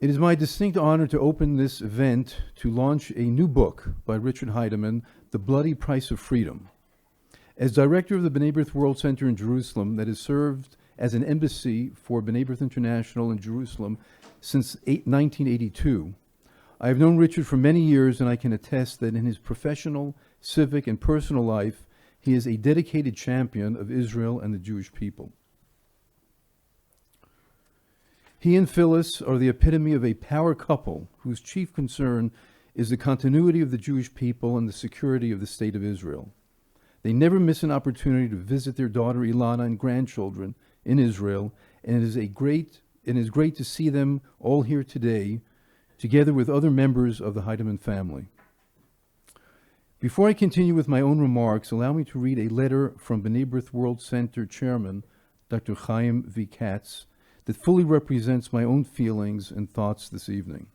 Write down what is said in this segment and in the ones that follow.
It is my distinct honor to open this event to launch a new book by Richard Heidemann, The Bloody Price of Freedom. As director of the B'nai B'rith World Center in Jerusalem that has served as an embassy for B'nai B'rith International in Jerusalem since 1982, I have known Richard for many years, and I can attest that in his professional, civic, and personal life, he is a dedicated champion of Israel and the Jewish people. He and Phyllis are the epitome of a power couple whose chief concern is the continuity of the Jewish people and the security of the State of Israel. They never miss an opportunity to visit their daughter Ilana and grandchildren in Israel, and it is great to see them all here today, together with other members of the Heidemann family. Before I continue with my own remarks, allow me to read a letter from B'nai B'rith World Center Chairman, Dr. Chaim V. Katz, that fully represents my own feelings and thoughts this evening.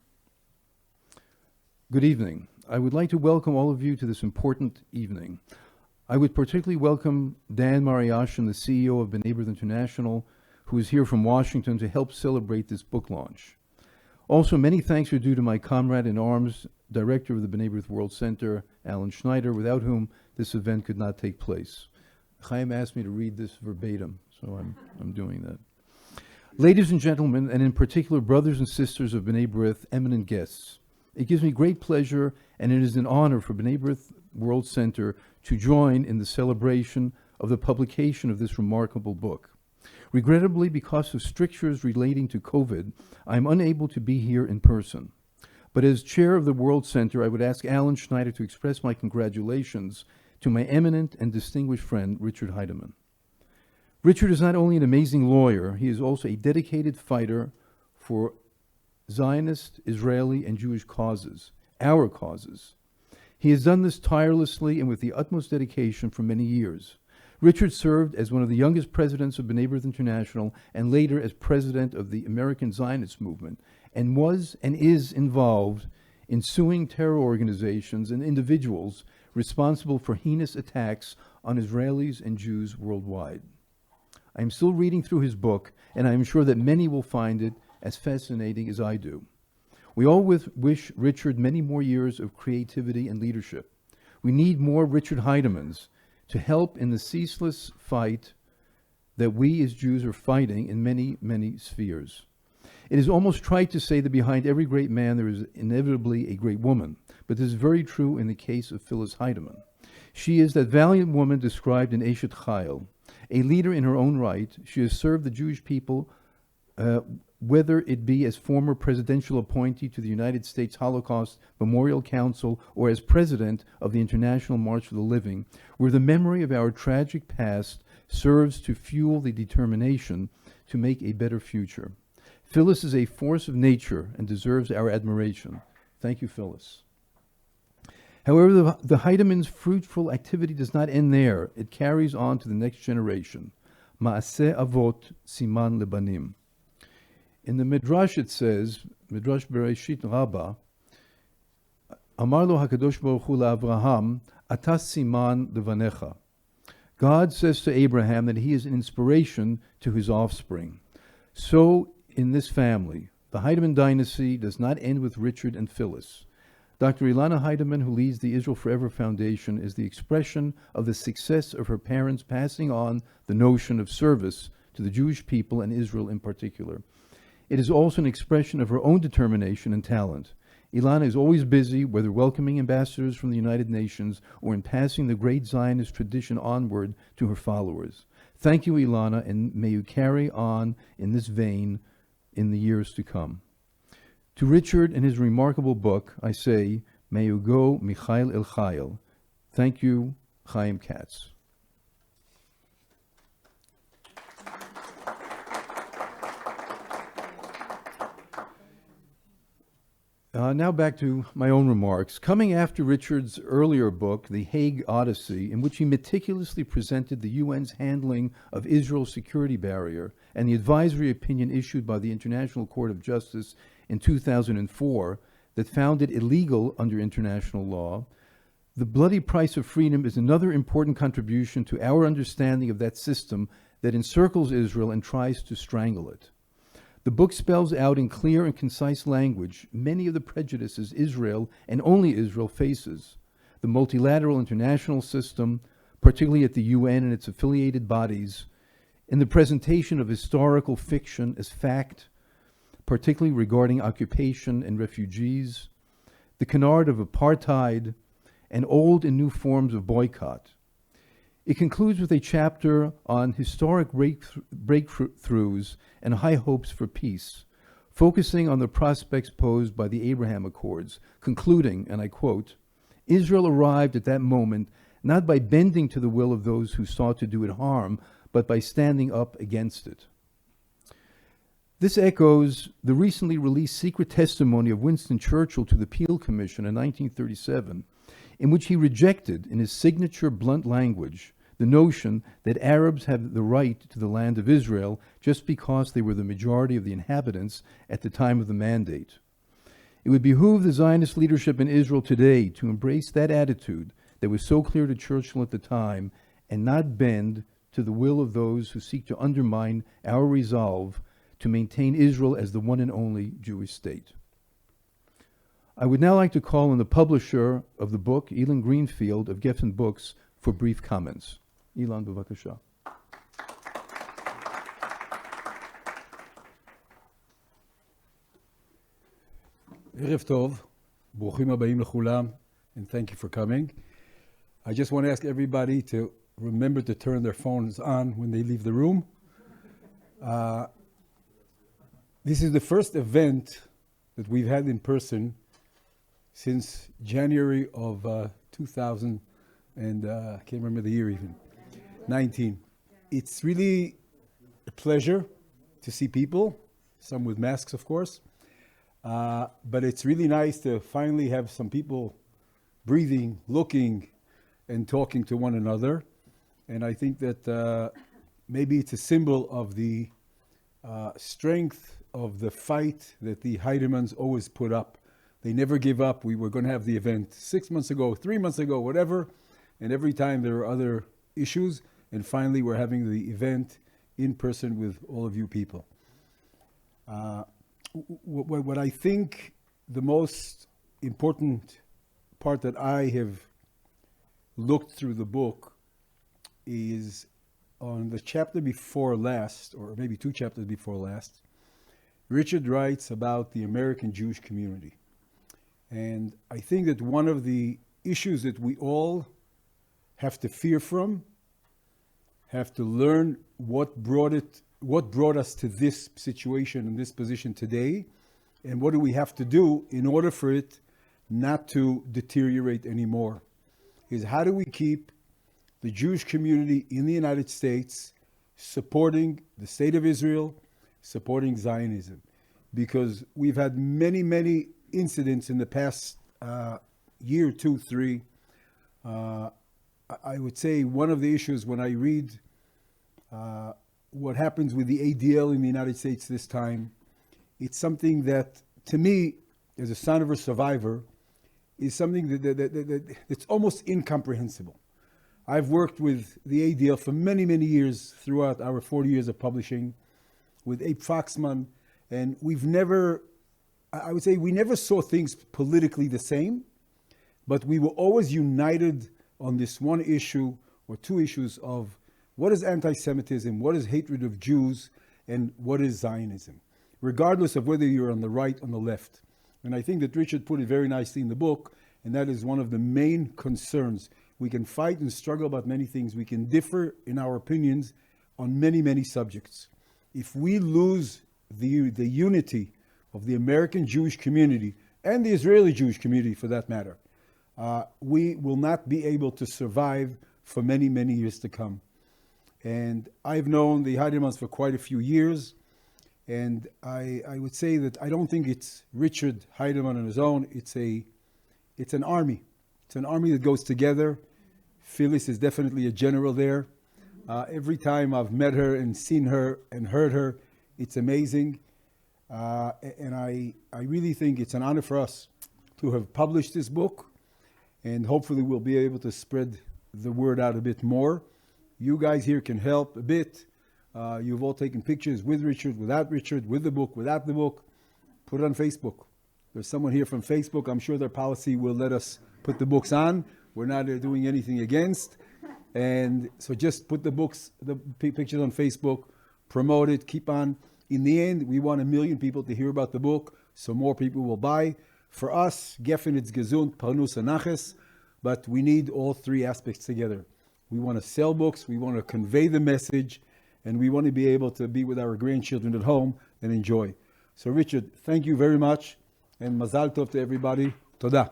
Good evening. I would like to welcome all of you to this important evening. I would particularly welcome Dan Mariashan, the CEO of B'nai B'rith International, who is here from Washington to help celebrate this book launch. Also, many thanks are due to my comrade in arms, director of the B'nai B'rith World Center, Alan Schneider, without whom this event could not take place. Chaim asked me to read this verbatim, so I'm doing that. Ladies and gentlemen, and in particular brothers and sisters of B'nai B'rith, eminent guests, it gives me great pleasure and it is an honor for B'nai B'rith World Center to join in the celebration of the publication of this remarkable book. Regrettably, because of strictures relating to COVID, I am unable to be here in person. But as chair of the World Center, I would ask Alan Schneider to express my congratulations to my eminent and distinguished friend, Richard Heidemann. Richard is not only an amazing lawyer, he is also a dedicated fighter for Zionist, Israeli, and Jewish causes, our causes. He has done this tirelessly and with the utmost dedication for many years. Richard served as one of the youngest presidents of B'nai B'rith International and later as president of the American Zionist movement, and was and is involved in suing terror organizations and individuals responsible for heinous attacks on Israelis and Jews worldwide. I am still reading through his book, and I am sure that many will find it as fascinating as I do. We all wish Richard many more years of creativity and leadership. We need more Richard Heidemanns to help in the ceaseless fight that we as Jews are fighting in many, many spheres. It is almost trite to say that behind every great man there is inevitably a great woman, but this is very true in the case of Phyllis Heidemann. She is that valiant woman described in Eshet Chayil. A leader in her own right, she has served the Jewish people, whether it be as former presidential appointee to the United States Holocaust Memorial Council or as president of the International March for the Living, where the memory of our tragic past serves to fuel the determination to make a better future. Phyllis is a force of nature and deserves our admiration. Thank you, Phyllis. However, the Heidemanns' fruitful activity does not end there. It carries on to the next generation. Ma'aseh avot siman lebanim. In the Midrash it says, Midrash Bereshit Rabbah, Amar lo HaKadosh Baruch Hu LaAvraham, Ata siman levanecha. God says to Abraham that he is an inspiration to his offspring. So in this family, the Heidemann dynasty does not end with Richard and Phyllis. Dr. Ilana Heidemann, who leads the Israel Forever Foundation, is the expression of the success of her parents passing on the notion of service to the Jewish people and Israel in particular. It is also an expression of her own determination and talent. Ilana is always busy, whether welcoming ambassadors from the United Nations or in passing the great Zionist tradition onward to her followers. Thank you, Ilana, and may you carry on in this vein in the years to come. To Richard and his remarkable book, I say, may you go Michael El Chayil. Thank you, Chaim Katz. Now back to my own remarks. Coming after Richard's earlier book, The Hague Odyssey, in which he meticulously presented the UN's handling of Israel's security barrier and the advisory opinion issued by the International Court of Justice in 2004 that found it illegal under international law, The Bloody Price of Freedom is another important contribution to our understanding of that system that encircles Israel and tries to strangle it. The book spells out in clear and concise language many of the prejudices Israel, and only Israel, faces. The multilateral international system, particularly at the UN and its affiliated bodies, in the presentation of historical fiction as fact, particularly regarding occupation and refugees, the canard of apartheid, and old and new forms of boycott. It concludes with a chapter on historic breakthroughs and high hopes for peace, focusing on the prospects posed by the Abraham Accords, concluding, and I quote, "Israel arrived at that moment not by bending to the will of those who sought to do it harm, but by standing up against it." This echoes the recently released secret testimony of Winston Churchill to the Peel Commission in 1937, in which he rejected, in his signature blunt language, the notion that Arabs have the right to the land of Israel just because they were the majority of the inhabitants at the time of the mandate. It would behoove the Zionist leadership in Israel today to embrace that attitude that was so clear to Churchill at the time and not bend to the will of those who seek to undermine our resolve to maintain Israel as the one and only Jewish state. I would now like to call on the publisher of the book, Elon Greenfield of Gefen Books, for brief comments. Elon, bevakasha. ערב טוב, ברוכים הבאים לכולם, and thank you for coming. I just want to ask everybody to remember to turn their phones on when they leave the room. This is the first event that we've had in person since January of 2000, and I can't remember the year even, 19. It's really a pleasure to see people, some with masks, of course. But it's really nice to finally have some people breathing, looking, and talking to one another. And I think that maybe it's a symbol of the strength of the fight that the Heidemanns always put up. They never give up. We were going to have the event 6 months ago, 3 months ago, whatever. And every time there are other issues. And finally, we're having the event in person with all of you people. What I think the most important part that I have looked through the book is on the chapter before last, or maybe 2 chapters before last. Richard writes about the American Jewish community. And I think that one of the issues that we all have to fear from, have to learn what brought us to this situation and this position today, and what do we have to do in order for it not to deteriorate anymore, is how do we keep the Jewish community in the United States supporting the state of Israel, supporting Zionism. Because we've had many, many incidents in the past year, 2, 3. I would say one of the issues when I read what happens with the ADL in the United States this time, it's something that, to me, as a son of a survivor, is something that's almost incomprehensible. I've worked with the ADL for many, many years throughout our 40 years of publishing with Abe Foxman, and we've never, I would say we never saw things politically the same, but we were always united on this one issue or 2 issues of what is anti-Semitism, what is hatred of Jews, and what is Zionism, regardless of whether you're on the right or on the left. And I think that Richard put it very nicely in the book, and that is one of the main concerns. We can fight and struggle about many things. We can differ in our opinions on many, many subjects. If we lose the unity of the American Jewish community, and the Israeli Jewish community for that matter, we will not be able to survive for many, many years to come. And I've known the Heidemanns for quite a few years, and I would say that I don't think it's Richard Heidemann on his own. It's an army. It's an army that goes together. Phyllis is definitely a general there. Every time I've met her and seen her and heard her, it's amazing. And I really think it's an honor for us to have published this book, and hopefully we'll be able to spread the word out a bit more. You guys here can help a bit. You've all taken pictures with Richard, with the book, without the book. Put it on Facebook. There's someone here from Facebook. I'm sure their policy will let us put the books on. We're not doing anything against. And so just put the books, the pictures on Facebook, promote it, keep on. In the end, we want 1 million people to hear about the book, so more people will buy. For us, Gefen, it's gesund, parnus and naches, but we need all three aspects together. We want to sell books, we want to convey the message, and we want to be able to be with our grandchildren at home and enjoy. So Richard, thank you very much, and mazal tov to everybody. Toda.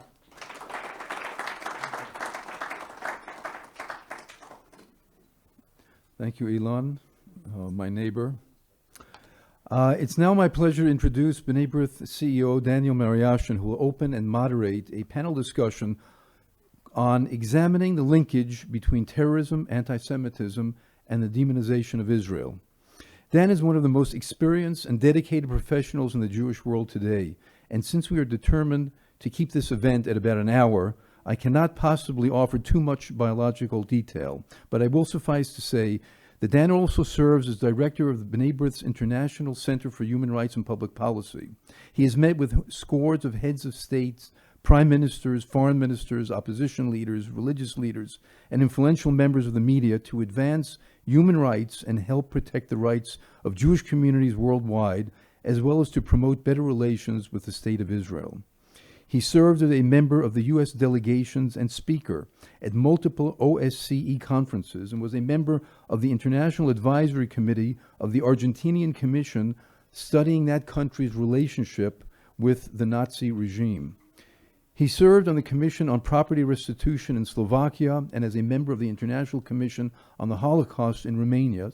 Thank you, Elon, my neighbor. It's now my pleasure to introduce B'nai B'rith CEO Daniel Mariashin, who will open and moderate a panel discussion on examining the linkage between terrorism, anti-Semitism, and the demonization of Israel. Dan is one of the most experienced and dedicated professionals in the Jewish world today, and since we are determined to keep this event at about an hour, I cannot possibly offer too much biological detail, but I will suffice to say that Dan also serves as director of the B'nai B'rith's International Center for Human Rights and Public Policy. He has met with scores of heads of states, prime ministers, foreign ministers, opposition leaders, religious leaders, and influential members of the media to advance human rights and help protect the rights of Jewish communities worldwide, as well as to promote better relations with the State of Israel. He served as a member of the U.S. delegations and speaker at multiple OSCE conferences and was a member of the International Advisory Committee of the Argentinian Commission studying that country's relationship with the Nazi regime. He served on the Commission on Property Restitution in Slovakia and as a member of the International Commission on the Holocaust in Romania.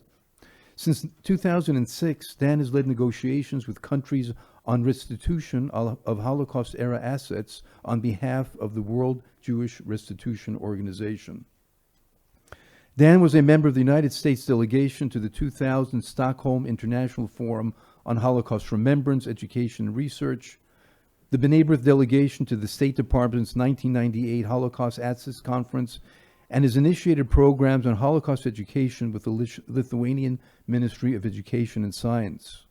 Since 2006, Dan has led negotiations with countries on restitution of Holocaust-era assets on behalf of the World Jewish Restitution Organization. Dan was a member of the United States delegation to the 2000 Stockholm International Forum on Holocaust Remembrance, Education, and Research, the B'nai B'rith delegation to the State Department's 1998 Holocaust Access Conference, and has initiated programs on Holocaust education with the Lithuanian Ministry of Education and Science.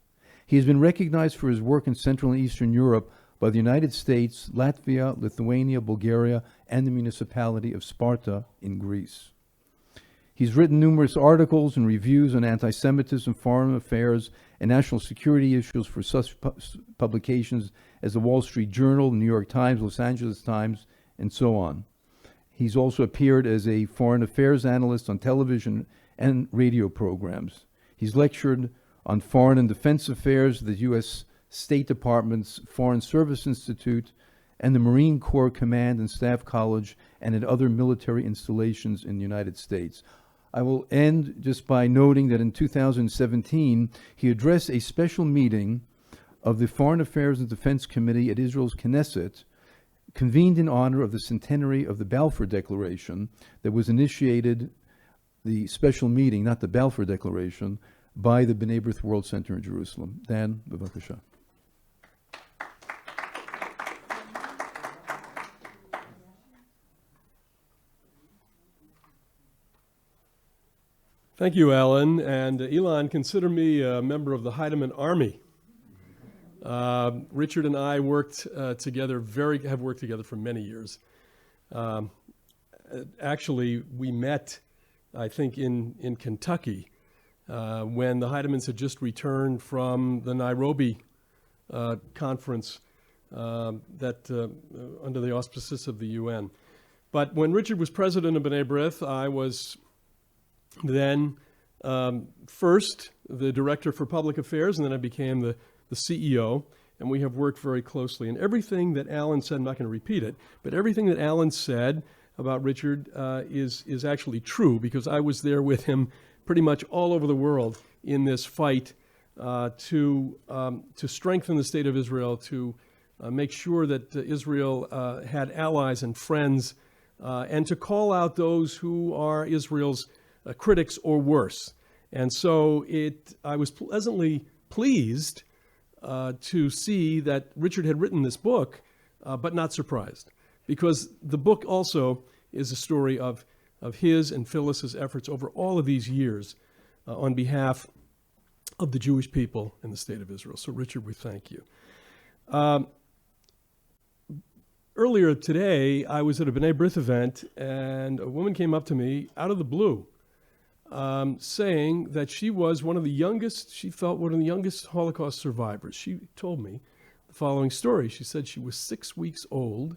He has been recognized for his work in Central and Eastern Europe by the United States, Latvia, Lithuania, Bulgaria, and the municipality of Sparta in Greece. He's written numerous articles and reviews on anti-Semitism, foreign affairs, and national security issues for such publications as the Wall Street Journal, the New York Times, Los Angeles Times, and so on. He's also appeared as a foreign affairs analyst on television and radio programs. He's lectured on foreign and defense affairs at the U.S. State Department's Foreign Service Institute and the Marine Corps Command and Staff College and at other military installations in the United States. I will end just by noting that in 2017, he addressed a special meeting of the Foreign Affairs and Defense Committee at Israel's Knesset, convened in honor of the centenary of the Balfour Declaration that was initiated, the special meeting, not the Balfour Declaration, by the B'nai B'rith World Center in Jerusalem. Dan, bevakasha. Thank you, Alan. And Elon, consider me a member of the Heidemann Army. Richard and I have worked together for many years. Actually, we met, I think, in Kentucky when the Heidemanns had just returned from the Nairobi conference that under the auspices of the UN. But when Richard was president of B'nai B'rith, I was then first the director for public affairs, and then I became the CEO, and we have worked very closely. And everything that Alan said, I'm not going to repeat it, but everything that Alan said about Richard is actually true, because I was there with him pretty much all over the world in this fight to strengthen the state of Israel, to make sure that Israel had allies and friends, and to call out those who are Israel's critics or worse. And so I was pleasantly pleased to see that Richard had written this book, but not surprised, because the book also is a story of his and Phyllis's efforts over all of these years on behalf of the Jewish people in the state of Israel. So, Richard, we thank you. Earlier today, I was at a B'nai B'rith event, and a woman came up to me out of the blue, saying that she was one of the youngest, she felt one of the youngest Holocaust survivors. She told me the following story. She said she was 6 weeks old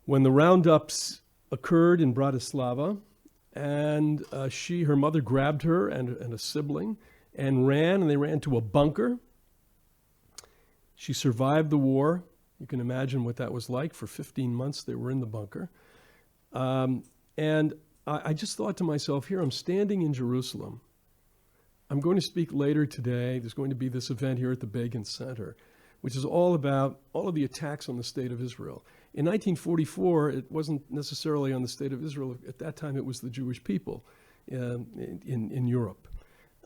when the roundups occurred in Bratislava, and her mother grabbed her and a sibling and they ran to a bunker. She survived the war. You can imagine what that was like. For 15 months, they were in the bunker. And I just thought to myself, here I'm standing in Jerusalem. I'm going to speak later today. There's going to be this event here at the Begin Center, which is all about all of the attacks on the state of Israel. In 1944, it wasn't necessarily on the state of Israel. At that time, it was the Jewish people in Europe.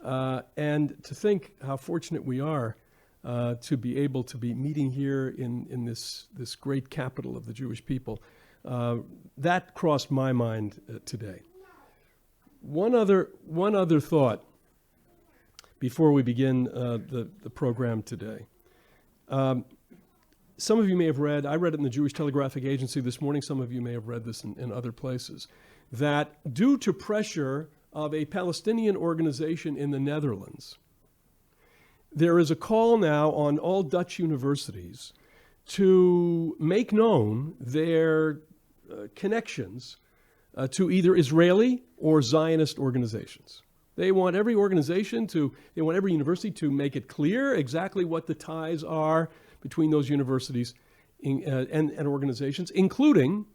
And to think how fortunate we are to be able to be meeting here in this great capital of the Jewish people, that crossed my mind today. One other thought before we begin the program today. Some of you may have read, I read it in the Jewish Telegraphic Agency this morning, some of you may have read this in other places, that due to pressure of a Palestinian organization in the Netherlands, there is a call now on all Dutch universities to make known their connections to either Israeli or Zionist organizations. They want every university to make it clear exactly what the ties are between those universities and organizations, including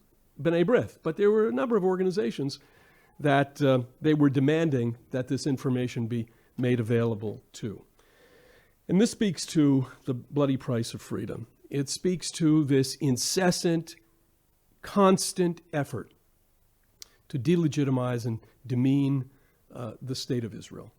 B'nai B'rith. But there were a number of organizations that they were demanding that this information be made available to. And this speaks to the bloody price of freedom. It speaks to this incessant, constant effort to delegitimize and demean the state of Israel.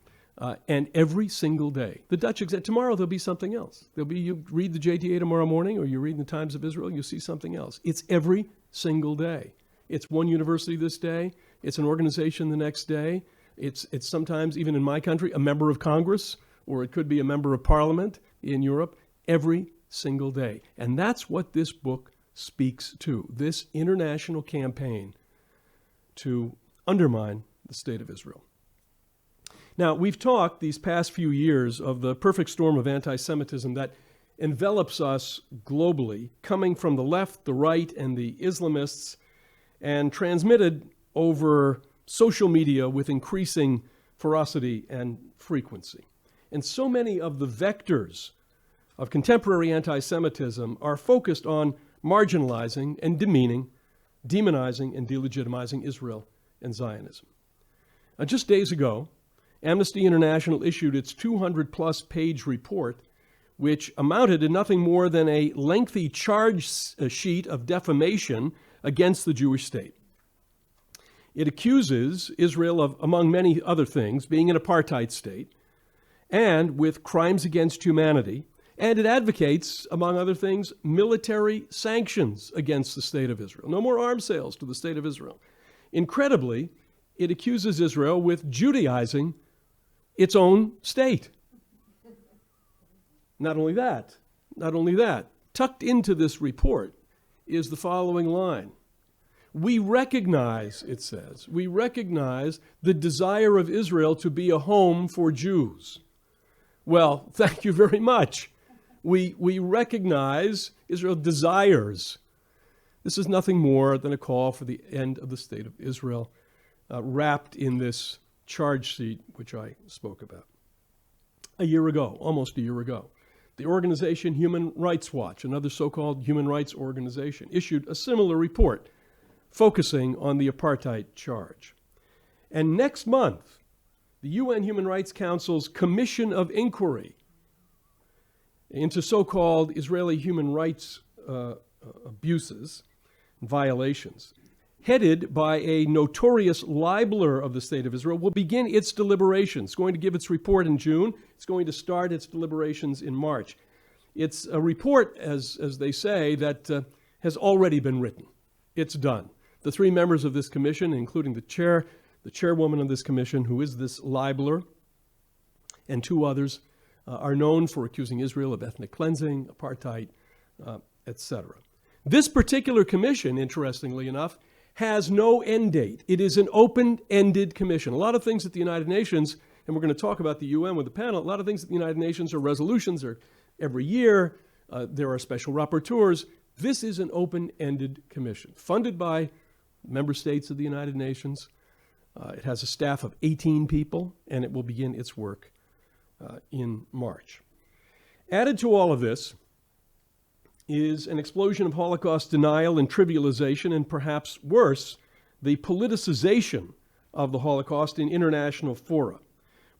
And every single day, the Dutch, tomorrow there'll be something else. You read the JTA tomorrow morning, or you read in the Times of Israel, you'll see something else. It's every single day. It's one university this day. It's an organization the next day. It's sometimes, even in my country, a member of Congress, or it could be a member of Parliament in Europe, every single day. And that's what this book speaks to, this international campaign to undermine the state of Israel. Now, we've talked these past few years of the perfect storm of anti-Semitism that envelops us globally, coming from the left, the right, and the Islamists, and transmitted over social media with increasing ferocity and frequency. And so many of the vectors of contemporary anti-Semitism are focused on marginalizing and demeaning, demonizing and delegitimizing Israel and Zionism. Just days ago, Amnesty International issued its 200-plus page report, which amounted to nothing more than a lengthy charge sheet of defamation against the Jewish state. It accuses Israel of, among many other things, being an apartheid state and with crimes against humanity, and it advocates, among other things, military sanctions against the state of Israel. No more arms sales to the state of Israel. Incredibly, it accuses Israel with Judaizing its own state. Not only that, tucked into this report is the following line. We recognize, it says, the desire of Israel to be a home for Jews. Well, thank you very much. We recognize Israel desires. This is nothing more than a call for the end of the state of Israel, wrapped in this charge sheet which I spoke about. Almost a year ago, the organization Human Rights Watch, another so-called human rights organization, issued a similar report focusing on the apartheid charge. And next month, the UN Human Rights Council's Commission of Inquiry into so-called Israeli human rights abuses and violations, headed by a notorious libeler of the state of Israel, will begin its deliberations. It's going to give its report in June. It's going to start its deliberations in March. It's a report, as they say, that has already been written. It's done. The three members of this commission, including the chairwoman of this commission, who is this libeler, and two others, are known for accusing Israel of ethnic cleansing, apartheid, etc. This particular commission, interestingly enough, has no end date. It is an open-ended commission. A lot of things at the United Nations, and we're going to talk about the UN with the panel, a lot of things at the United Nations are resolutions, or every year, there are special rapporteurs. This is an open-ended commission, funded by member states of the United Nations. It has a staff of 18 people, and it will begin its work in March. Added to all of this is an explosion of Holocaust denial and trivialization, and perhaps worse, the politicization of the Holocaust in international fora.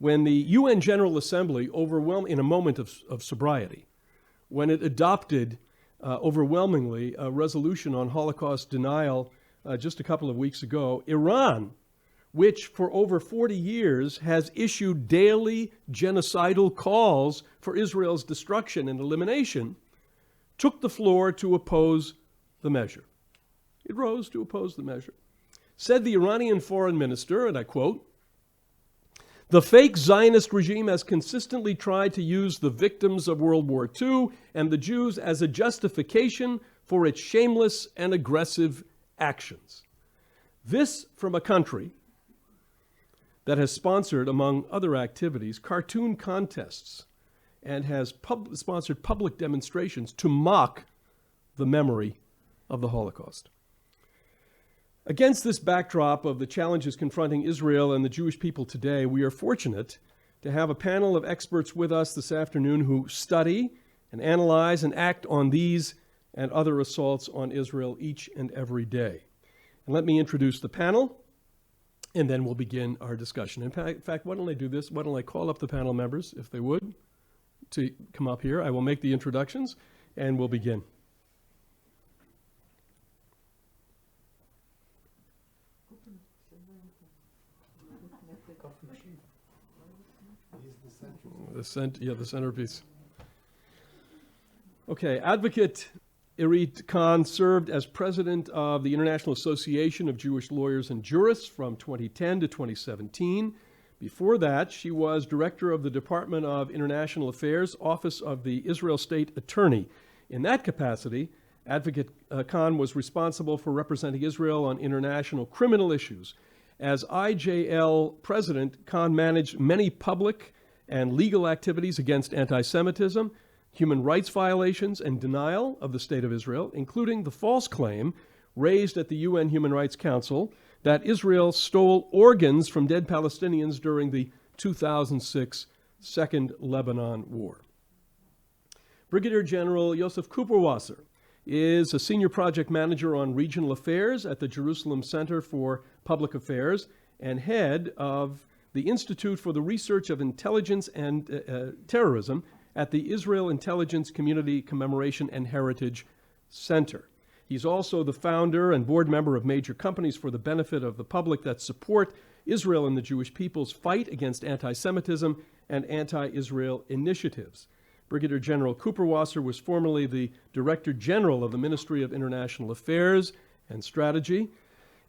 When the UN General Assembly in a moment of sobriety, when it adopted overwhelmingly a resolution on Holocaust denial just a couple of weeks ago, Iran, which for over 40 years has issued daily genocidal calls for Israel's destruction and elimination, took the floor to oppose the measure. It rose to oppose the measure. Said the Iranian foreign minister, and I quote, "The fake Zionist regime has consistently tried to use the victims of World War II and the Jews as a justification for its shameless and aggressive actions." This from a country that has sponsored, among other activities, cartoon contests and has sponsored public demonstrations to mock the memory of the Holocaust. Against this backdrop of the challenges confronting Israel and the Jewish people today, we are fortunate to have a panel of experts with us this afternoon who study and analyze and act on these and other assaults on Israel each and every day. And let me introduce the panel, and then we'll begin our discussion. In fact, why don't I do this? Why don't I call up the panel members, if they would, to come up here. I will make the introductions, and we'll begin. The centerpiece. Okay, Advocate Irit Khan served as president of the International Association of Jewish Lawyers and Jurists from 2010 to 2017. Before that, she was director of the Department of International Affairs, Office of the Israel State Attorney. In that capacity, Advocate Khan was responsible for representing Israel on international criminal issues. As IJL president, Khan managed many public and legal activities against anti-Semitism, human rights violations, and denial of the State of Israel, including the false claim raised at the UN Human Rights Council that Israel stole organs from dead Palestinians during the 2006 Second Lebanon War. Brigadier General Yosef Kuperwasser is a senior project manager on regional affairs at the Jerusalem Center for Public Affairs and head of the Institute for the Research of Intelligence and Terrorism at the Israel Intelligence Community Commemoration and Heritage Center. He's also the founder and board member of major companies for the benefit of the public that support Israel and the Jewish people's fight against anti-Semitism and anti-Israel initiatives. Brigadier General Kuperwasser was formerly the Director General of the Ministry of International Affairs and Strategy.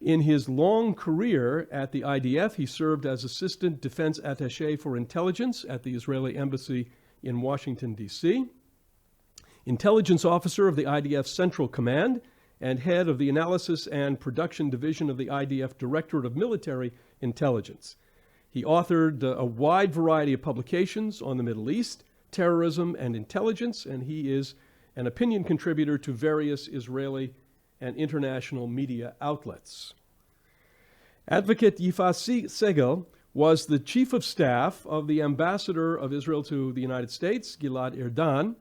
In his long career at the IDF, he served as Assistant Defense Attaché for Intelligence at the Israeli Embassy in Washington, D.C., Intelligence Officer of the IDF Central Command, and head of the Analysis and Production Division of the IDF Directorate of Military Intelligence. He authored a wide variety of publications on the Middle East, terrorism, and intelligence, and he is an opinion contributor to various Israeli and international media outlets. Advocate Yifasi Segal was the chief of staff of the ambassador of Israel to the United States, Gilad Erdan.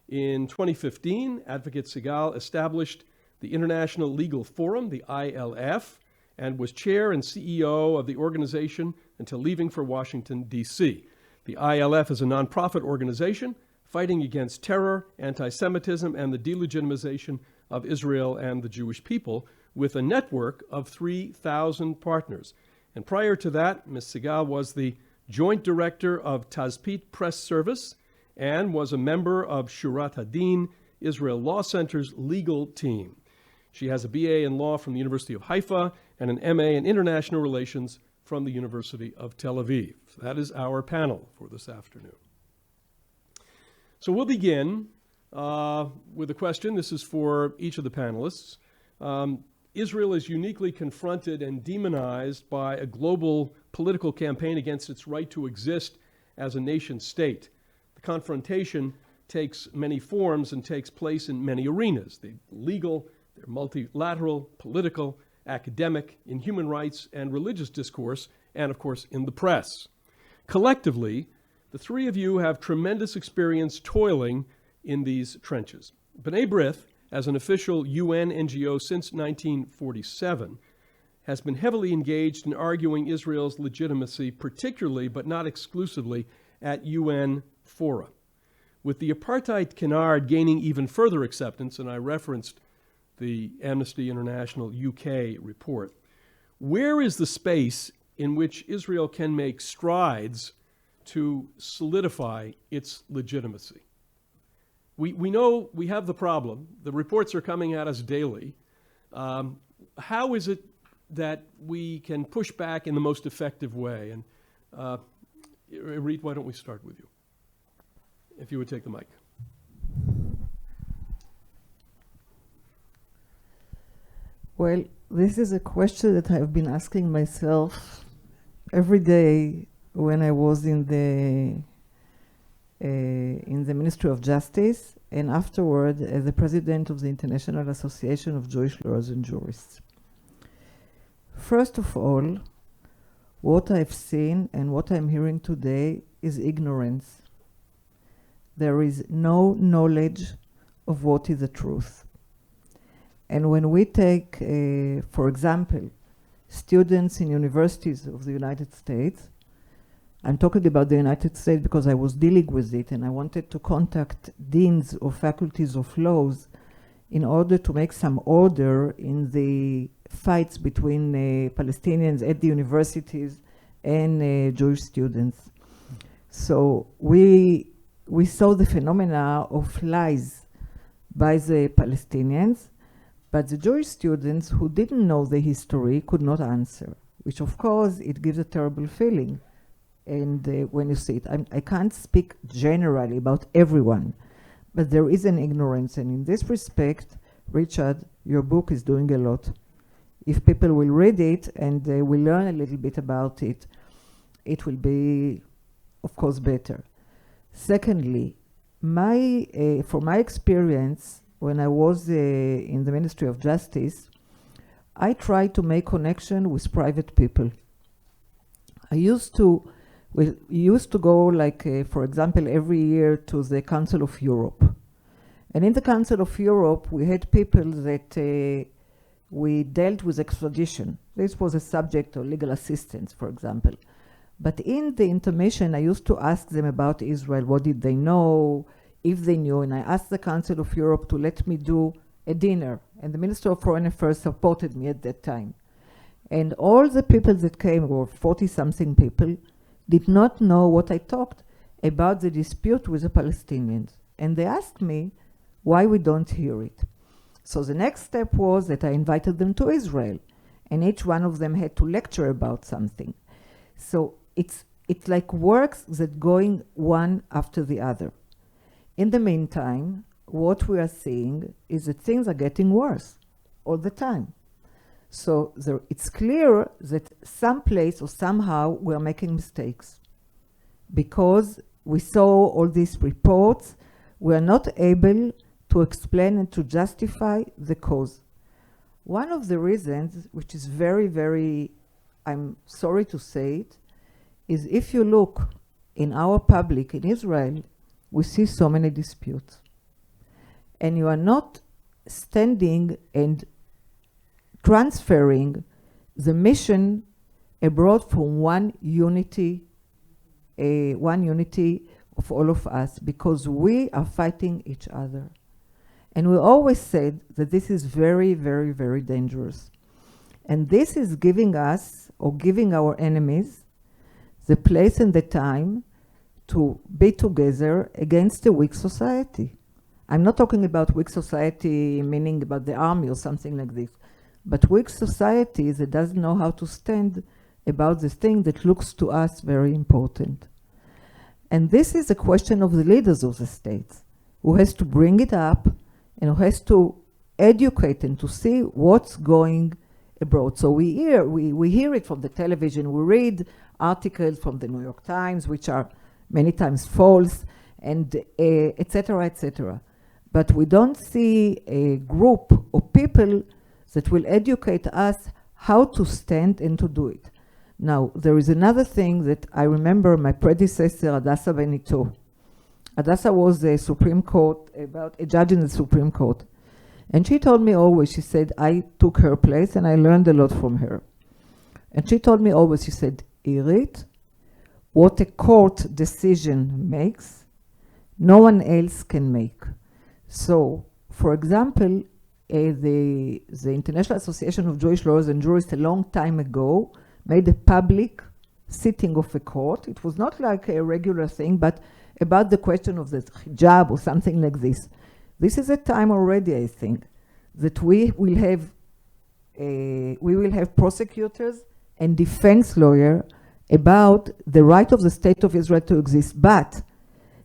In 2015, Advocate Segal established the International Legal Forum, the ILF, and was chair and CEO of the organization until leaving for Washington, D.C. The ILF is a nonprofit organization fighting against terror, anti-Semitism, and the delegitimization of Israel and the Jewish people, with a network of 3,000 partners. And prior to that, Ms. Segal was the joint director of Tazpit Press Service and was a member of Shurat Hadin, Israel Law Center's legal team. She has a BA in law from the University of Haifa and an MA in international relations from the University of Tel Aviv. That is our panel for this afternoon. So we'll begin with a question. This is for each of the panelists. Israel is uniquely confronted and demonized by a global political campaign against its right to exist as a nation state. The confrontation takes many forms and takes place in many arenas. They're legal, they're multilateral, political, academic, in human rights and religious discourse, and of course in the press. Collectively, the three of you have tremendous experience toiling in these trenches. B'nai B'rith, as an official UN NGO since 1947, has been heavily engaged in arguing Israel's legitimacy, particularly but not exclusively at UN fora. With the apartheid canard gaining even further acceptance, and I referenced the Amnesty International UK report, where is the space in which Israel can make strides to solidify its legitimacy? We know we have the problem. The reports are coming at us daily. How is it that we can push back in the most effective way? And Reed, why don't we start with you? If you would take the mic. Well, this is a question that I've been asking myself every day when I was in the Ministry of Justice, and afterward as the president of the International Association of Jewish Lawyers and Jurists. First of all, what I've seen and what I'm hearing today is ignorance. There is no knowledge of what is the truth. And when we take, for example, students in universities of the United States, I'm talking about the United States because I was dealing with it and I wanted to contact deans of faculties of laws in order to make some order in the fights between Palestinians at the universities and Jewish students. So we saw the phenomena of lies by the Palestinians, but the Jewish students who didn't know the history could not answer, which of course it gives a terrible feeling. And when you see it, I can't speak generally about everyone, but there is an ignorance. And in this respect, Richard, your book is doing a lot. If people will read it and they will learn a little bit about it, it will be, of course, better. Secondly, for my experience, when I was in the Ministry of Justice, I tried to make connection with private people. We used to go, like, for example, every year to the Council of Europe. And in the Council of Europe, we had people that we dealt with extradition. This was a subject of legal assistance, for example. But in the intermission, I used to ask them about Israel. What did they know, if they knew? And I asked the Council of Europe to let me do a dinner. And the Minister of Foreign Affairs supported me at that time. And all the people that came, were 40-something people, did not know what I talked about the dispute with the Palestinians. And they asked me why we don't hear it. So the next step was that I invited them to Israel, and each one of them had to lecture about something. So it's like works that going one after the other. In the meantime, what we are seeing is that things are getting worse all the time. So it's clear that someplace or somehow we are making mistakes. Because we saw all these reports, we are not able to explain and to justify the cause. One of the reasons, which is very, very, I'm sorry to say it, is if you look in our public in Israel, we see so many disputes. And you are not standing and transferring the mission abroad from one unity of all of us, because we are fighting each other. And we always said that this is very, very, very dangerous. And this is giving us, or giving our enemies, the place and the time to be together against a weak society. I'm not talking about weak society meaning about the army or something like this, but weak society that doesn't know how to stand about this thing that looks to us very important. And this is a question of the leaders of the states, who has to bring it up and who has to educate and to see what's going abroad. So we hear it from the television, we read articles from the New York Times, which are many times false, and et cetera, et cetera. But we don't see a group of people that will educate us how to stand and to do it. Now, there is another thing that I remember my predecessor, Hadassah Benito. Hadassah was a Supreme Court, about a judge in the Supreme Court. And she told me always, she said, I took her place and I learned a lot from her. And she told me always, she said, Irit, what a court decision makes, no one else can make. So, for example, the International Association of Jewish Lawyers and Jurists a long time ago made a public sitting of a court. It was not like a regular thing, but about the question of the hijab or something like this. This is a time already, I think, that we will have prosecutors and defense lawyers about the right of the State of Israel to exist, but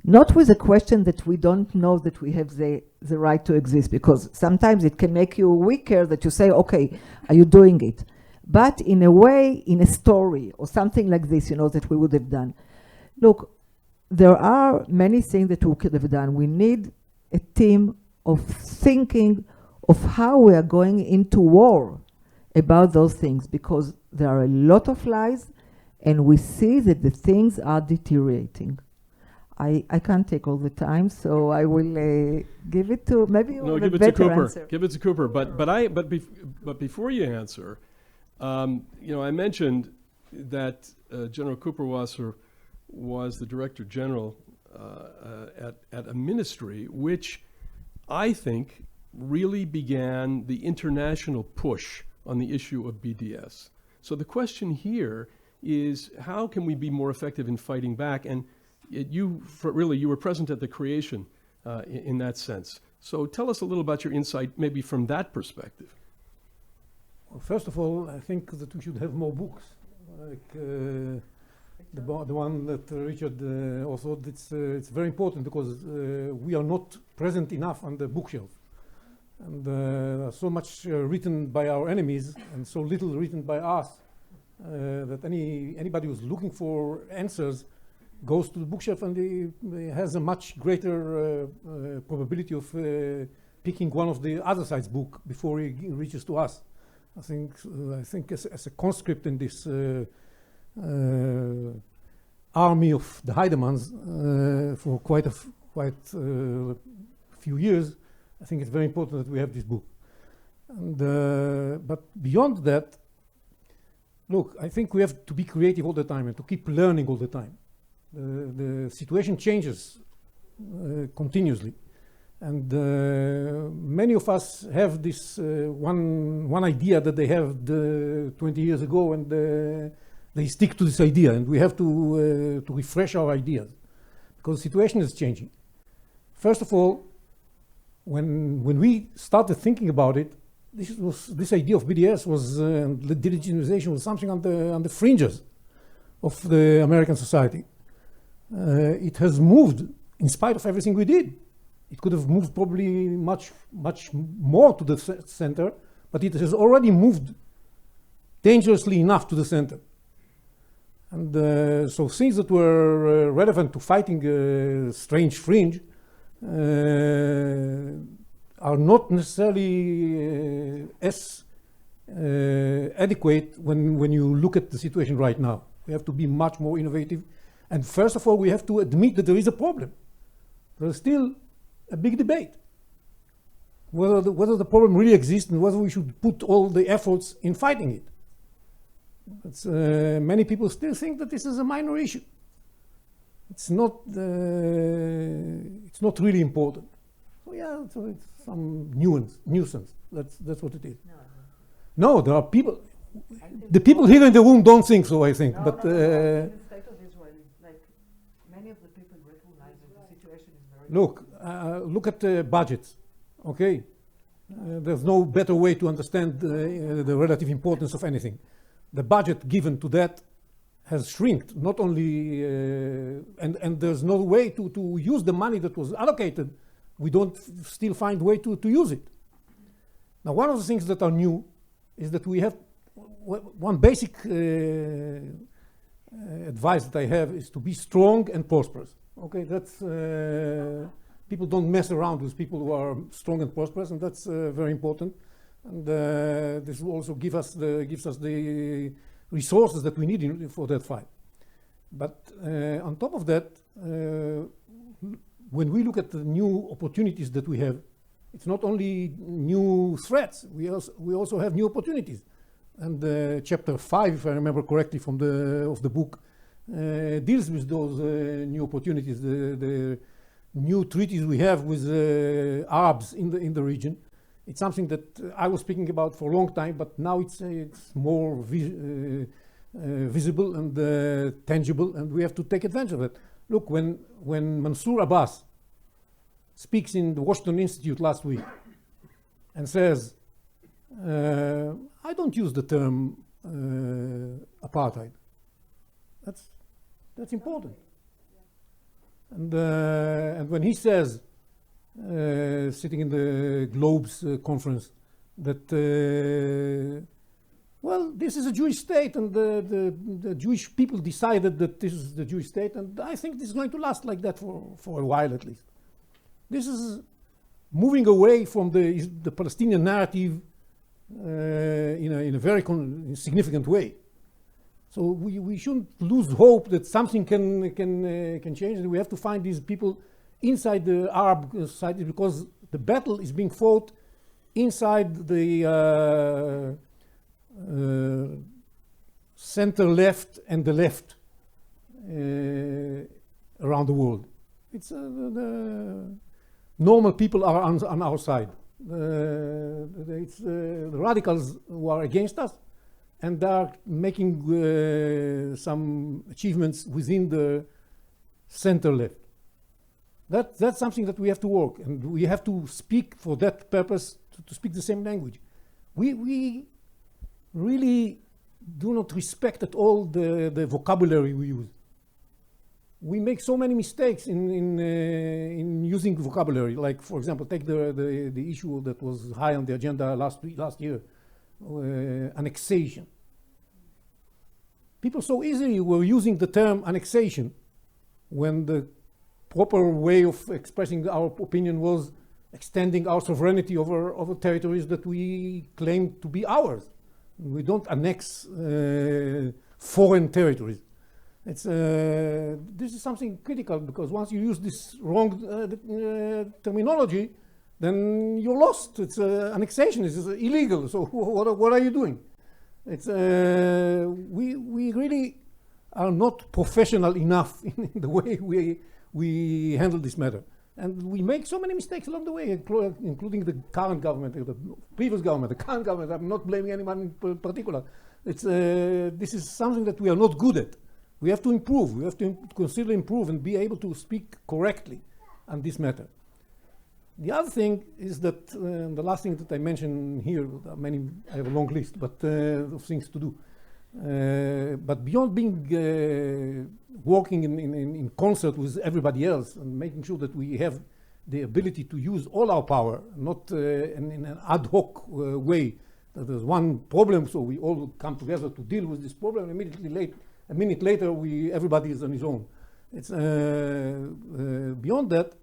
not with a question that we don't know that we have the right to exist, because sometimes it can make you weaker that you say, okay, are you doing it? But in a way, in a story or something like this, you know, that we would have done. Look, there are many things that we could have done. We need a team of thinking of how we are going into war about those things, because there are a lot of lies and we see that the things are deteriorating. I can't take all the time, so I will give it to maybe you have a better answer. Give it to Cooper. But before you answer, you know, I mentioned that General Cooper Wasser was the Director General at a ministry which I think really began the international push on the issue of BDS. So the question here is, how can we be more effective in fighting back? And you were present at the creation in that sense. So tell us a little about your insight, maybe from that perspective. Well, first of all, I think that we should have more books, like the one that Richard also. It's very important because we are not present enough on the bookshelf, and so much written by our enemies and so little written by us that anybody who's looking for answers goes to the bookshelf and he has a much greater probability of picking one of the other side's book before he reaches to us. I think as a conscript in this army of the Heidemanns for quite a few years, I think it's very important that we have this book. And, but beyond that, look, I think we have to be creative all the time and to keep learning all the time. The situation changes continuously, and many of us have this one idea that they have 20 years ago, and they stick to this idea, and we have to refresh our ideas because the situation is changing. First of all, when we started thinking about it, this idea of BDS was the delegitimization was something on the fringes of the American society. It has moved in spite of everything we did. It could have moved probably much more to the center, but it has already moved dangerously enough to the center. And so things that were relevant to fighting strange fringe are not necessarily as adequate when you look at the situation right now. We have to be much more innovative. And first of all, we have to admit that there is a problem. There is still a big debate whether the problem really exists and whether we should put all the efforts in fighting it. Many people still think that this is a minor issue. It's not really important. So yeah, so it's some nuisance. That's what it is. No, there are people. The people here in the room don't think so, I think. But look at the budgets, okay? There's no better way to understand the relative importance of anything. the budget given to that has shrinked, not only, and there's no way to use the money that was allocated. We don't still find a way to use it. Now, one of the things that are new is that we have one basic advice that I have is to be strong and prosperous. Okay, that's people don't mess around with people who are strong and prosperous, and that's very important. And this will also gives us the resources that we need for that fight. But on top of that, when we look at the new opportunities that we have, it's not only new threats. We also have new opportunities. And chapter 5, if I remember correctly, of the book, deals with those new opportunities, the new treaties we have with Arabs in the region. It's something that I was speaking about for a long time, but now it's more visible and tangible, and we have to take advantage of it. Look, when Mansour Abbas speaks in the Washington Institute last week and says, I don't use the term apartheid. That's important. And when he says, sitting in the Globe's conference, that well, this is a Jewish state, and the Jewish people decided that this is the Jewish state, and I think this is going to last like that for a while at least. This is moving away from the Palestinian narrative in a very significant way. So we shouldn't lose hope that something can change, and we have to find these people inside the Arab society, because the battle is being fought inside the center left and the left around the world. It's the normal people are on our side. It's the radicals who are against us, and they are making some achievements within the center left. That's something that we have to work, and we have to speak for that purpose, to speak the same language. We really do not respect at all the vocabulary we use. We make so many mistakes in using vocabulary. Like, for example, take the issue that was high on the agenda last year, annexation. People so easily were using the term annexation when the proper way of expressing our opinion was extending our sovereignty over territories that we claim to be ours. We don't annex foreign territories. This is something critical, because once you use this wrong terminology, then you're lost. It's annexation is illegal. So what are you doing? It's we really are not professional enough in the way we handle this matter, and we make so many mistakes along the way, including the current government, the previous government, the current government. I'm not blaming anyone in particular. It's this is something that we are not good at. We have to improve. We have to consider improve and be able to speak correctly on this matter. The other thing is that the last thing that I mentioned here, I have a long list, but of things to do. But beyond being working in concert with everybody else and making sure that we have the ability to use all our power, not in an ad hoc way, that there's one problem, so we all come together to deal with this problem, a minute later, everybody is on his own. It's beyond that.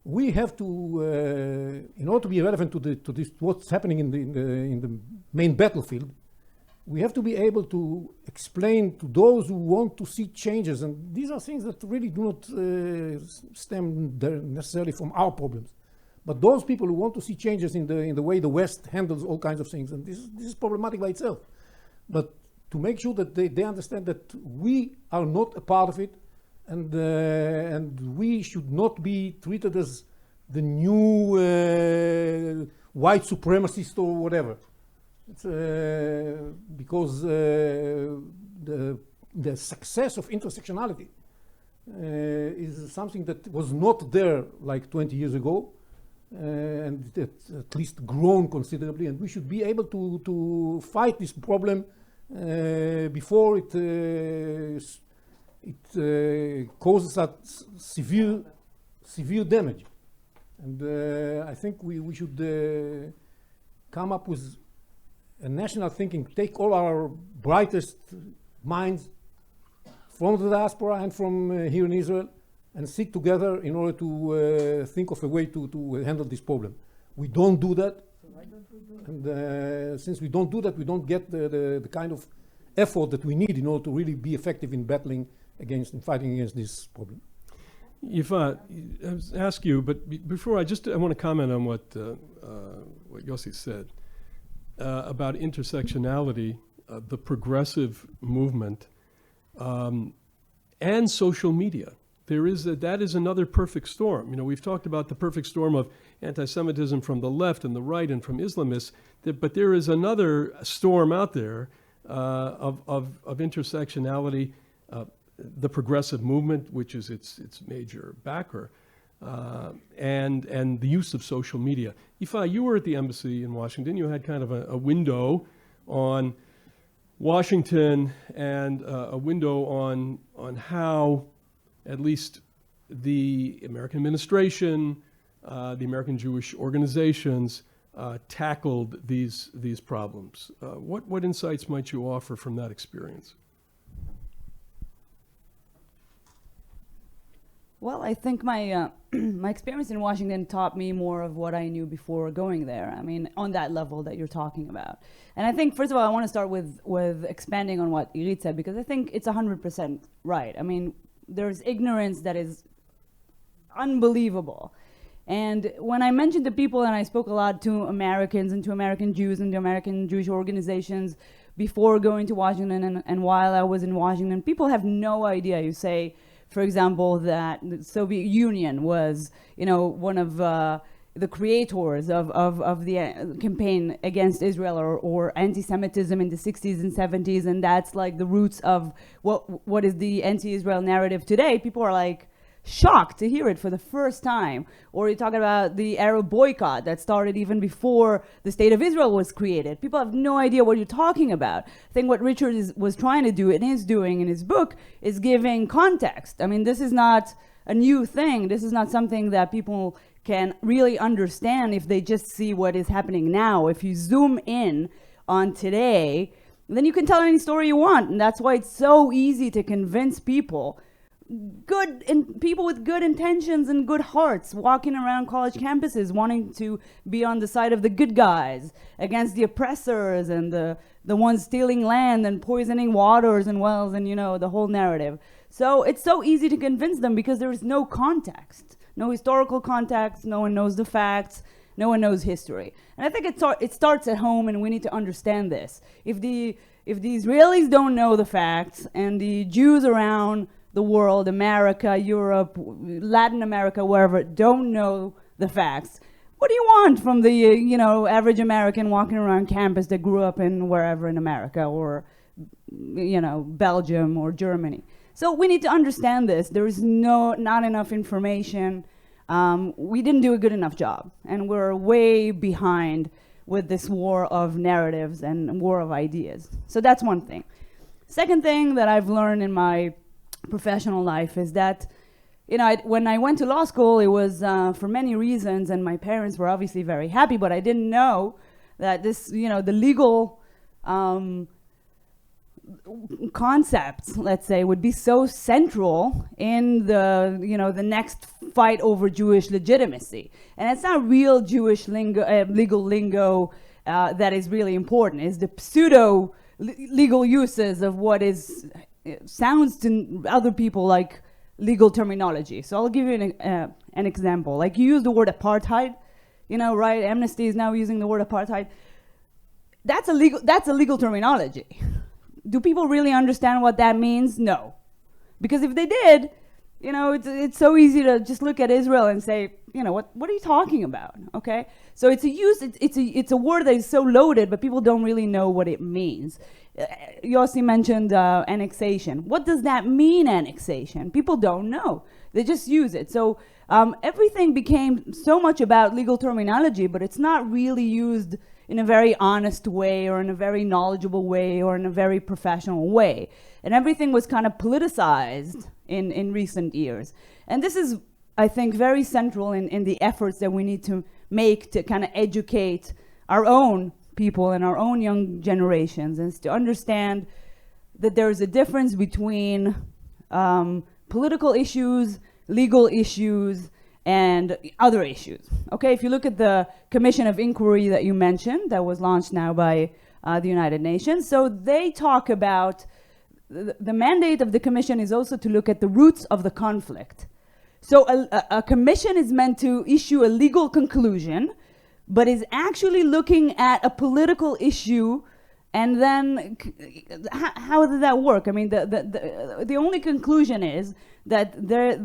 We have to, in order to be relevant to this, what's happening in the main battlefield, we have to be able to explain to those who want to see changes, and these are things that really do not stem necessarily from our problems, but those people who want to see changes in the way the West handles all kinds of things, and this is problematic by itself. But to make sure that they understand that we are not a part of it, and we should not be treated as the new white supremacist or whatever. It's, because the success of intersectionality is something that was not there like 20 years ago, and it's at least grown considerably, and we should be able to fight this problem before it causes us severe damage. And I think we should come up with a national thinking, take all our brightest minds from the diaspora and from here in Israel and sit together in order to think of a way to handle this problem. We don't do that. So why don't we do it? And since we don't do that, we don't get the kind of effort that we need in order to really be effective in battling against and fighting against this problem. Yifat, I ask you, but before I want to comment on what Yossi said about intersectionality, the progressive movement, and social media. That is another perfect storm. You know, we've talked about the perfect storm of anti-Semitism from the left and the right and from Islamists, but there is another storm out there of intersectionality. The progressive movement, which is its major backer, and the use of social media. Yifat, you were at the embassy in Washington. You had kind of a window on Washington and a window on how at least the American administration, the American Jewish organizations tackled these problems. What insights might you offer from that experience? Well, I think my my experience in Washington taught me more of what I knew before going there. I mean, on that level that you're talking about. And I think, first of all, I want to start with expanding on what Irit said, because I think it's 100% right. I mean, there's ignorance that is unbelievable. And when I mentioned to people, and I spoke a lot to Americans and to American Jews and to American Jewish organizations before going to Washington and while I was in Washington, people have no idea. You say, for example, that the Soviet Union was, you know, one of the creators of the campaign against Israel or anti-Semitism in the 60s and 70s, and that's like the roots of what is the anti-Israel narrative today. People are like shocked to hear it for the first time. Or you're talking about the Arab boycott that started even before the State of Israel was created. People have no idea what you're talking about. I think what Richard was trying to do and is doing in his book is giving context. I mean, this is not a new thing. This is not something that people can really understand if they just see what is happening now. If you zoom in on today, then you can tell any story you want. And that's why it's so easy to convince people, people with good intentions and good hearts, walking around college campuses wanting to be on the side of the good guys against the oppressors and the ones stealing land and poisoning waters and wells and, you know, the whole narrative. So it's so easy to convince them because there is no context, no historical context, no one knows the facts, no one knows history. And I think it starts at home, and we need to understand this. If the Israelis don't know the facts and the Jews around the world, America, Europe, Latin America, wherever, don't know the facts, what do you want from the average American walking around campus that grew up in wherever in America or Belgium or Germany? So we need to understand this. There is not enough information. We didn't do a good enough job, and we're way behind with this war of narratives and war of ideas. So that's one thing. Second thing that I've learned in my professional life is that, when I went to law school, it was for many reasons, and my parents were obviously very happy, but I didn't know that this, the legal concepts, let's say, would be so central in the next fight over Jewish legitimacy. And it's not real Jewish legal lingo that is really important. It's the pseudo legal uses of what sounds to other people like legal terminology. So I'll give you an example. Like, you use the word apartheid, right? Amnesty is now using the word apartheid. That's a legal terminology. Do people really understand what that means? No. Because if they did, it's so easy to just look at Israel and say, what are you talking about? Okay? So it's a word that is so loaded, but people don't really know what it means. Yossi mentioned annexation. What does that mean, annexation? People don't know. They just use it. So everything became so much about legal terminology, but it's not really used in a very honest way or in a very knowledgeable way or in a very professional way. And everything was kind of politicized in recent years. And this is, I think, very central in the efforts that we need to make to kind of educate our own people and our own young generations, and to understand that there is a difference between political issues, legal issues, and other issues. Okay, if you look at the Commission of Inquiry that you mentioned, that was launched now by the United Nations, so they talk about the mandate of the commission is also to look at the roots of the conflict. So a commission is meant to issue a legal conclusion, but is actually looking at a political issue. And then how did that work? I mean, the only conclusion is that their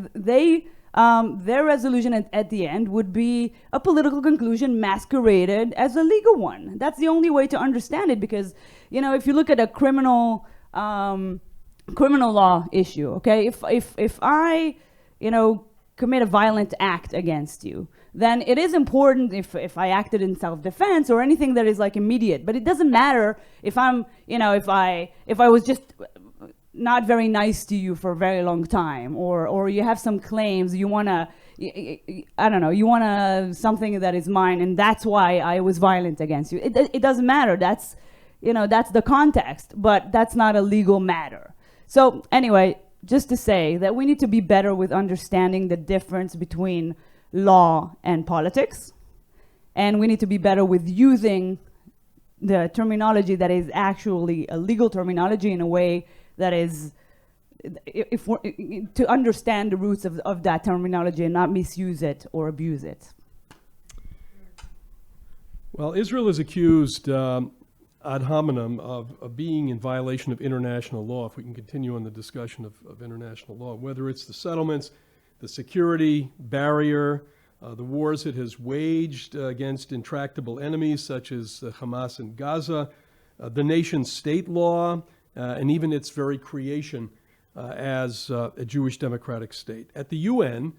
resolution at the end would be a political conclusion masqueraded as a legal one. That's the only way to understand it, because, you know, if you look at a criminal law issue, okay, if I, you know, commit a violent act against you, then it is important if I acted in self-defense or anything that is like immediate. But it doesn't matter if I'm, you know, if I was just not very nice to you for a very long time, or you have some claims, you wanna, I don't know, you wanna something that is mine, and that's why I was violent against you. It doesn't matter. That's, you know, that's the context, but that's not a legal matter. So anyway, just to say that we need to be better with understanding the difference between law and politics, and we need to be better with using the terminology that is actually a legal terminology in a way that is, if we're, to understand the roots of that terminology and not misuse it or abuse it. Well, Israel is accused ad hominem of being in violation of international law, if we can continue on the discussion of international law, whether it's the settlements, the security barrier, the wars it has waged against intractable enemies such as Hamas in Gaza, the nation state law, and even its very creation as a Jewish democratic state. At the UN,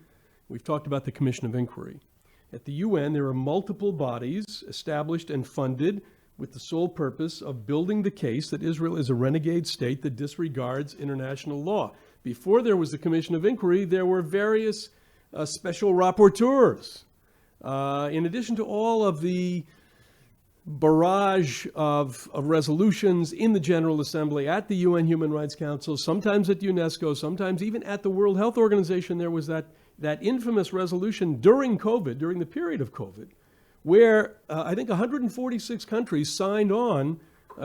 we've talked about the Commission of Inquiry. At the UN, there are multiple bodies established and funded with the sole purpose of building the case that Israel is a renegade state that disregards international law. Before there was the Commission of Inquiry, there were various special rapporteurs. In addition to all of the barrage of resolutions in the General Assembly, at the UN Human Rights Council, sometimes at UNESCO, sometimes even at the World Health Organization, there was that infamous resolution during COVID, during the period of COVID, where I think 146 countries signed on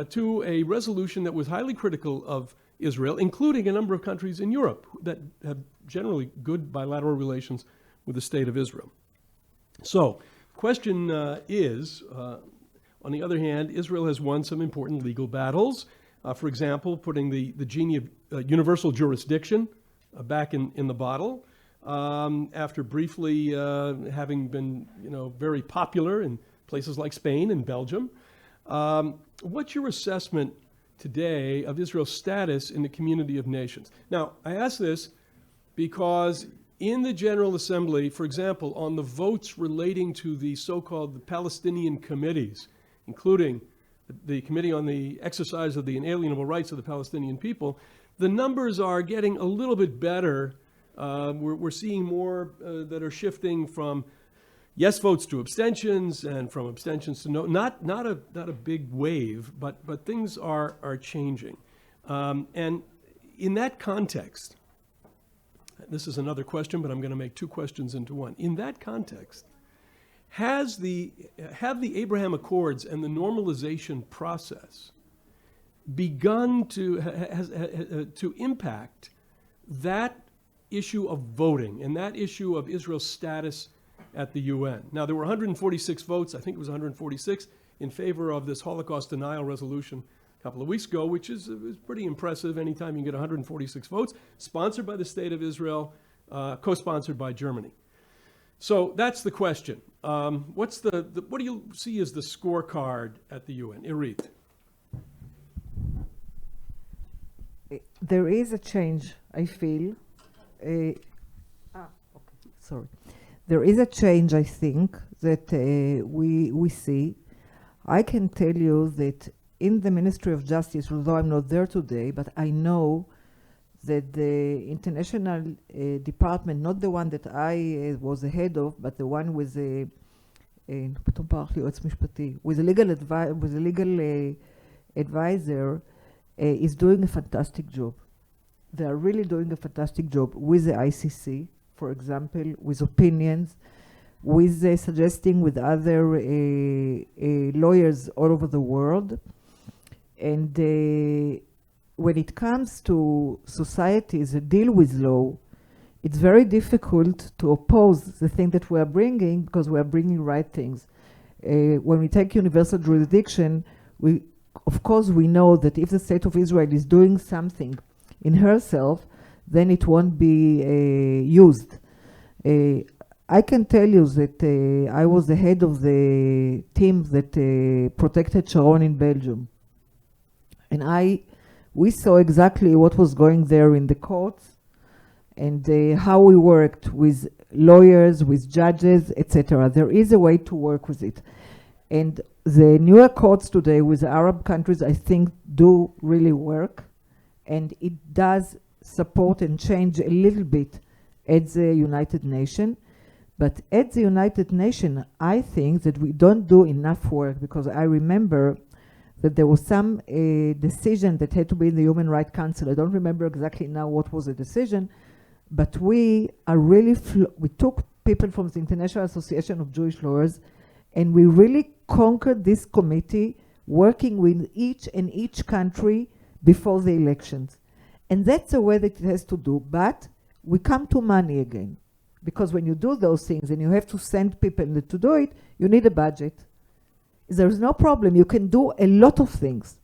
to a resolution that was highly critical of Israel, including a number of countries in Europe that have generally good bilateral relations with the state of Israel. So, question is, on the other hand, Israel has won some important legal battles. For example, putting the genie of universal jurisdiction back in the bottle, after briefly having been, very popular in places like Spain and Belgium. What's your assessment today of Israel's status in the community of nations? Now, I ask this because in the General Assembly, for example, on the votes relating to the so-called Palestinian committees, including the Committee on the Exercise of the Inalienable Rights of the Palestinian People, the numbers are getting a little bit better. We're seeing more that are shifting from yes votes to abstentions, and from abstentions to no. Not a big wave, but things are changing. And in that context, this is another question, but I'm going to make two questions into one. In that context, have the Abraham Accords and the normalization process begun to impact that issue of voting and that issue of Israel's status at the UN? Now, there were 146 votes, I think it was 146, in favor of this Holocaust denial resolution a couple of weeks ago, which is pretty impressive anytime you get 146 votes, sponsored by the State of Israel, co-sponsored by Germany. So that's the question. What do you see as the scorecard at the UN? Irit. There is a change, I feel. Sorry. There is a change, I think, that we see. I can tell you that in the Ministry of Justice, although I'm not there today, but I know that the international department, not the one that I was the head of, but the one with the with a legal advisor, is doing a fantastic job. They are really doing a fantastic job with the ICC, for example, with opinions, with suggesting with other lawyers all over the world. And when it comes to societies that deal with law, it's very difficult to oppose the thing that we are bringing, because we are bringing right things. When we take universal jurisdiction, of course we know that if the state of Israel is doing something in herself, then it won't be used. I can tell you that I was the head of the team that protected Sharon in Belgium. And we saw exactly what was going there in the courts, and how we worked with lawyers, with judges, etc. There is a way to work with it. And the newer courts today with the Arab countries, I think, do really work. And it does support and change a little bit at the United Nations. But at the United Nations, I think that we don't do enough work, because I remember that there was some decision that had to be in the Human Rights Council. I don't remember exactly now what was the decision, but we are really, we took people from the International Association of Jewish Lawyers, and we really conquered this committee, working with each country before the elections. And that's the way that it has to do. But we come to money again, because when you do those things and you have to send people to do it, you need a budget. There's no problem. You can do a lot of things.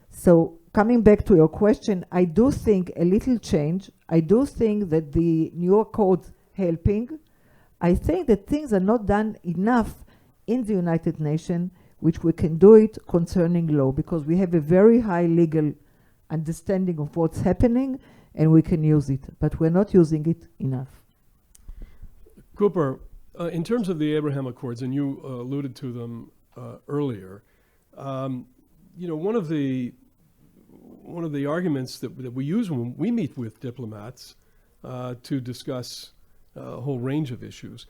So coming back to your question, I do think a little change. I do think that the newer codes helping. I think that things are not done enough in the United Nations, which we can do it concerning law, because we have a very high legal understanding of what's happening, and we can use it, but we're not using it enough. Cooper, in terms of the Abraham Accords, and you alluded to them earlier, you know, one of the arguments that we use when we meet with diplomats to discuss a whole range of issues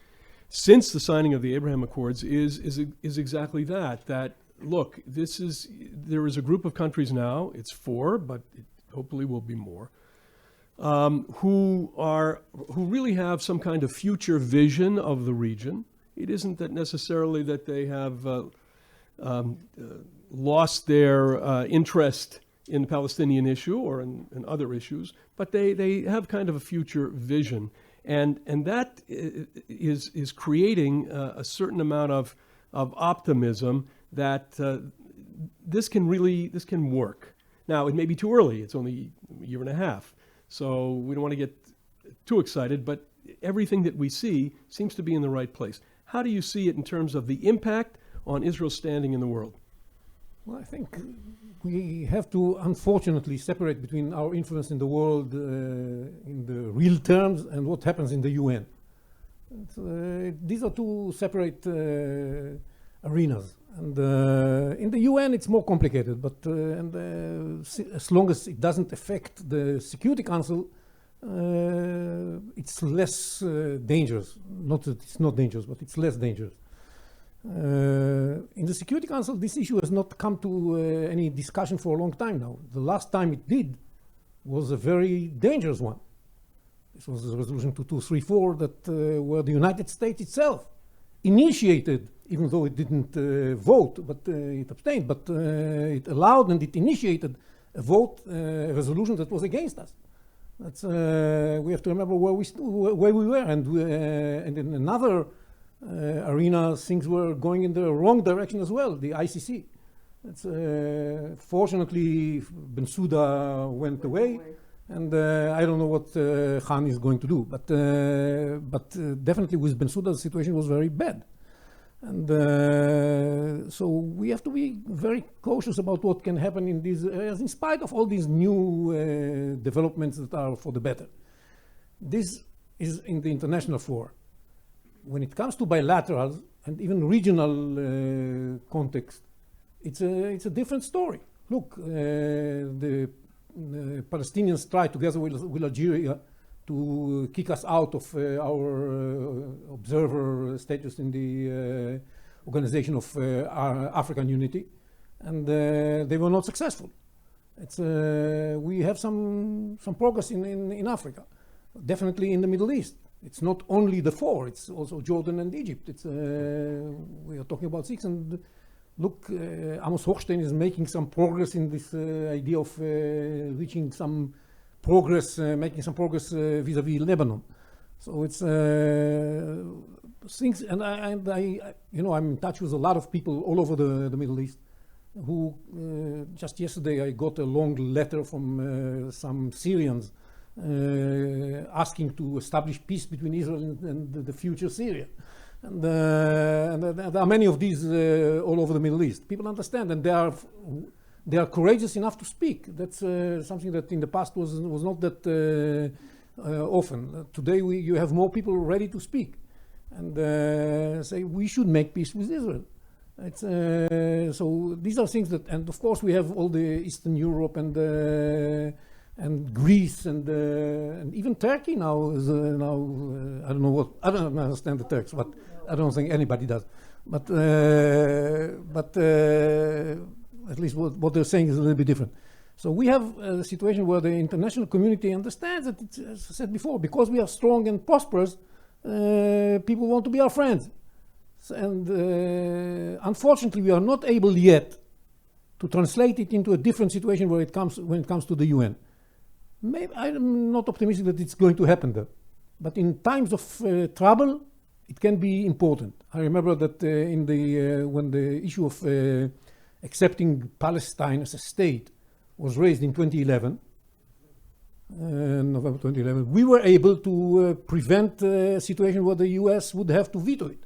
since the signing of the Abraham Accords is exactly that look, there is a group of countries now, it's 4, but it hopefully will be more, who really have some kind of future vision of the region. It isn't that necessarily that they have lost their interest in the Palestinian issue or in other issues, but they have kind of a future vision. And that is creating a certain amount of optimism that this can work. Now, it may be too early. It's only a year and a half. So we don't want to get too excited, but everything that we see seems to be in the right place. How do you see it in terms of the impact on Israel's standing in the world? Well, I think we have to, unfortunately, separate between our influence in the world in the real terms and what happens in the UN. These are two separate arenas. And in the UN, it's more complicated, but as long as it doesn't affect the Security Council, it's less dangerous. Not that it's not dangerous, but it's less dangerous. In the Security Council, this issue has not come to any discussion for a long time now. The last time it did was a very dangerous one. This was the resolution 2234 that where the United States itself initiated, even though it didn't vote, but it abstained, but it allowed and it initiated a vote, a resolution that was against us. That's we have to remember where we were, and in another arena, things were going in the wrong direction as well. The ICC. It's fortunately Bensouda went away, and I don't know what Khan is going to do. But definitely with Bensouda, the situation was very bad, and so we have to be very cautious about what can happen in these areas, in spite of all these new developments that are for the better. This is in the international fora. When it comes to bilaterals, and even regional context, it's a different story. Look, the Palestinians tried together with Algeria to kick us out of our observer status in the Organization of African Unity, and they were not successful. We have some progress in Africa, definitely in the Middle East. It's not only the four; it's also Jordan and Egypt. We are talking about 6, and look, Amos Hochstein is making some progress in this idea of reaching some progress, making some progress vis-a-vis Lebanon. So it's things, and I, you know, I'm in touch with a lot of people all over the Middle East. Who just yesterday I got a long letter from some Syrians asking to establish peace between Israel and the future Syria. And there are many of these all over the Middle East. People understand, and they are courageous enough to speak. That's something that in the past was not that often. Today you have more people ready to speak and say we should make peace with Israel. So these are things that, and of course we have all the Eastern Europe and Greece and even Turkey now is I don't know what, I don't understand the Turks, but I don't think anybody does. But at least what they're saying is a little bit different. So we have a situation where the international community understands that, as I said before, because we are strong and prosperous, people want to be our friends. And unfortunately, we are not able yet to translate it into a different situation when it comes to the UN. Maybe I'm not optimistic that it's going to happen there, but in times of trouble, it can be important. I remember that when the issue of accepting Palestine as a state was raised in 2011, November 2011, we were able to prevent a situation where the US would have to veto it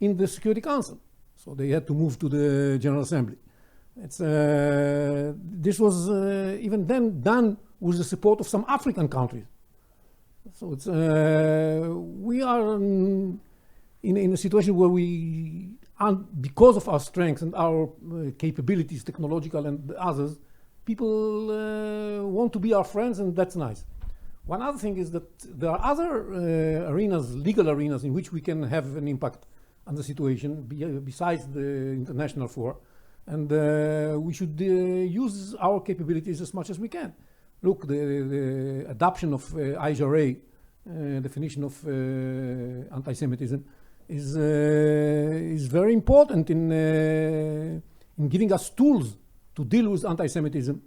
in the Security Council. So they had to move to the General Assembly. This was even then done with the support of some African countries. So we are in a situation where we, because of our strengths and our capabilities, technological and others, people want to be our friends, and that's nice. One other thing is that there are other arenas, legal arenas, in which we can have an impact on the situation besides the international fora, and we should use our capabilities as much as we can. Look, the adoption of IJRA definition of anti-Semitism is very important in giving us tools to deal with anti-Semitism,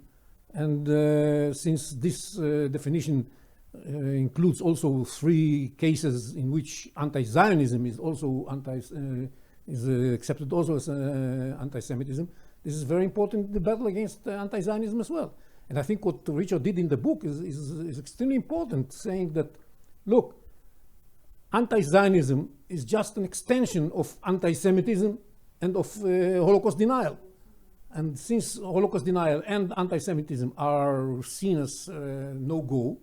and since this definition includes also 3 cases in which anti-Zionism is also accepted also as anti-Semitism. This is very important in the battle against anti-Zionism as well. And I think what Richard did in the book is extremely important, saying that, look, anti-Zionism is just an extension of anti-Semitism and of Holocaust denial. And since Holocaust denial and anti-Semitism are seen as no-go,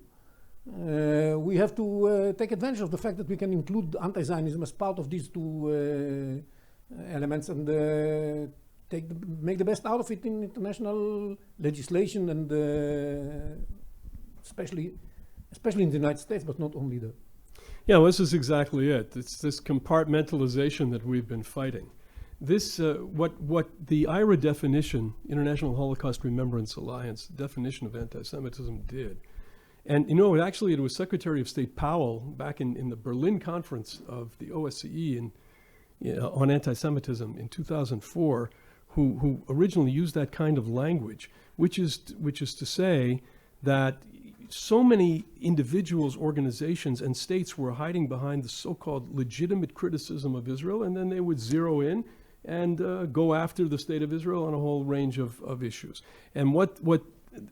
we have to take advantage of the fact that we can include anti-Zionism as part of these 2 elements and make the best out of it in international legislation, and especially in the United States, but not only there. Yeah, well, this is exactly it. It's this compartmentalization that we've been fighting. This, what the IRA definition, International Holocaust Remembrance Alliance definition of anti-Semitism did, and you know, actually it was Secretary of State Powell back in the Berlin conference of the OSCE on anti-Semitism in 2004, who originally used that kind of language, which is to say that so many individuals, organizations, and states were hiding behind the so-called legitimate criticism of Israel, and then they would zero in and go after the state of Israel on a whole range of issues. And what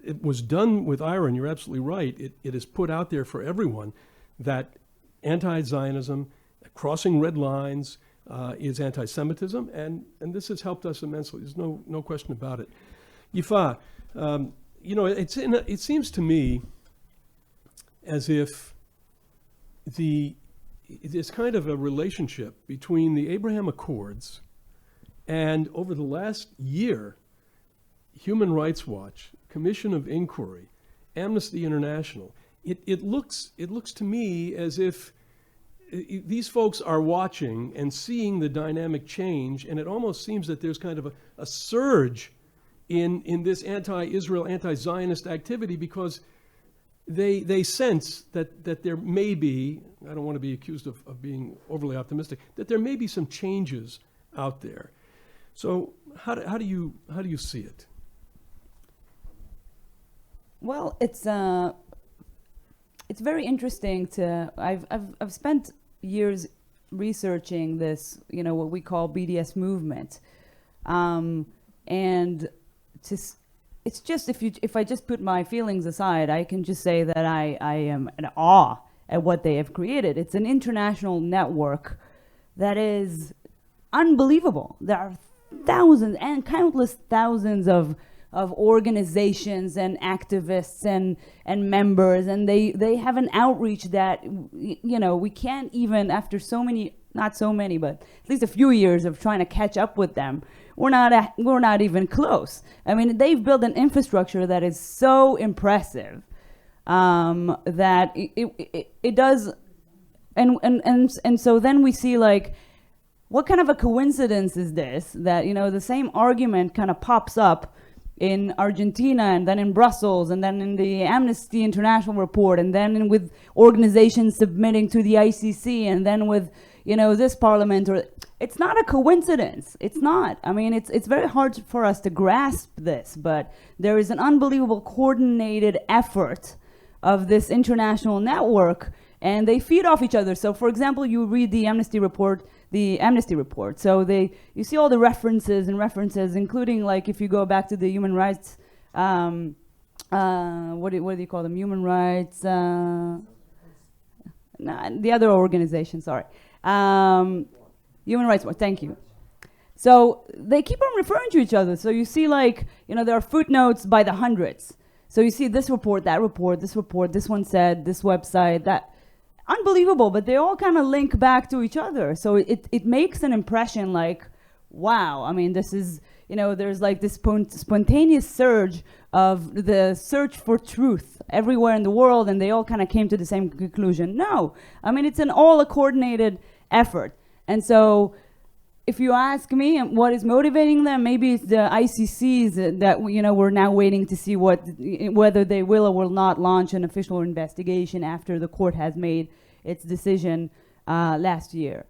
it was done with IRA, and you're absolutely right, it is put out there for everyone that anti-Zionism, crossing red lines, is anti-Semitism, and this has helped us immensely. There's no question about it. Yifa, you know, it seems to me as if there's kind of a relationship between the Abraham Accords and, over the last year, Human Rights Watch, Commission of Inquiry, Amnesty International. It looks to me as if these folks are watching and seeing the dynamic change, and it almost seems that there's kind of a surge in this anti-Israel, anti-Zionist activity, because they sense that there may be, I don't want to be accused of being overly optimistic, that there may be some changes out there. So how do you see it? Well, it's very interesting to. I've spent years researching this, what we call BDS movement, and it's just if I just put my feelings aside, I can just say that I am in awe at what they have created. It's an international network that is unbelievable. There are thousands and countless thousands of organizations and activists and members, and they have an outreach that we can't even, after so many, not so many, but at least a few years of trying to catch up with them, we're not even close. I mean, they've built an infrastructure that is so impressive that it does, and so then we see, like, what kind of a coincidence is this, that the same argument kind of pops up in Argentina, and then in Brussels, and then in the Amnesty International report, and then with organizations submitting to the ICC, and then with this parliament. Or it's not a coincidence. It's not. I mean, it's very hard for us to grasp this, but there is an unbelievable coordinated effort of this international network, and they feed off each other. So, for example, you read the Amnesty report. So you see all the references, including, like, if you go back to the human rights, what do you call them? Human rights, the other organization, sorry. Human Rights Watch, thank you. So they keep on referring to each other. So you see, like, there are footnotes by the hundreds. So you see this report, that report, this one said, this website, that. Unbelievable, but they all kind of link back to each other. So it makes an impression like, wow, I mean, this is, there's like this spontaneous surge of the search for truth everywhere in the world, and they all kind of came to the same conclusion. No, I mean, it's an all coordinated effort. And so if you ask me what is motivating them, maybe it's the ICCs that, we're now waiting to see whether they will or will not launch an official investigation after the court has made its decision last year.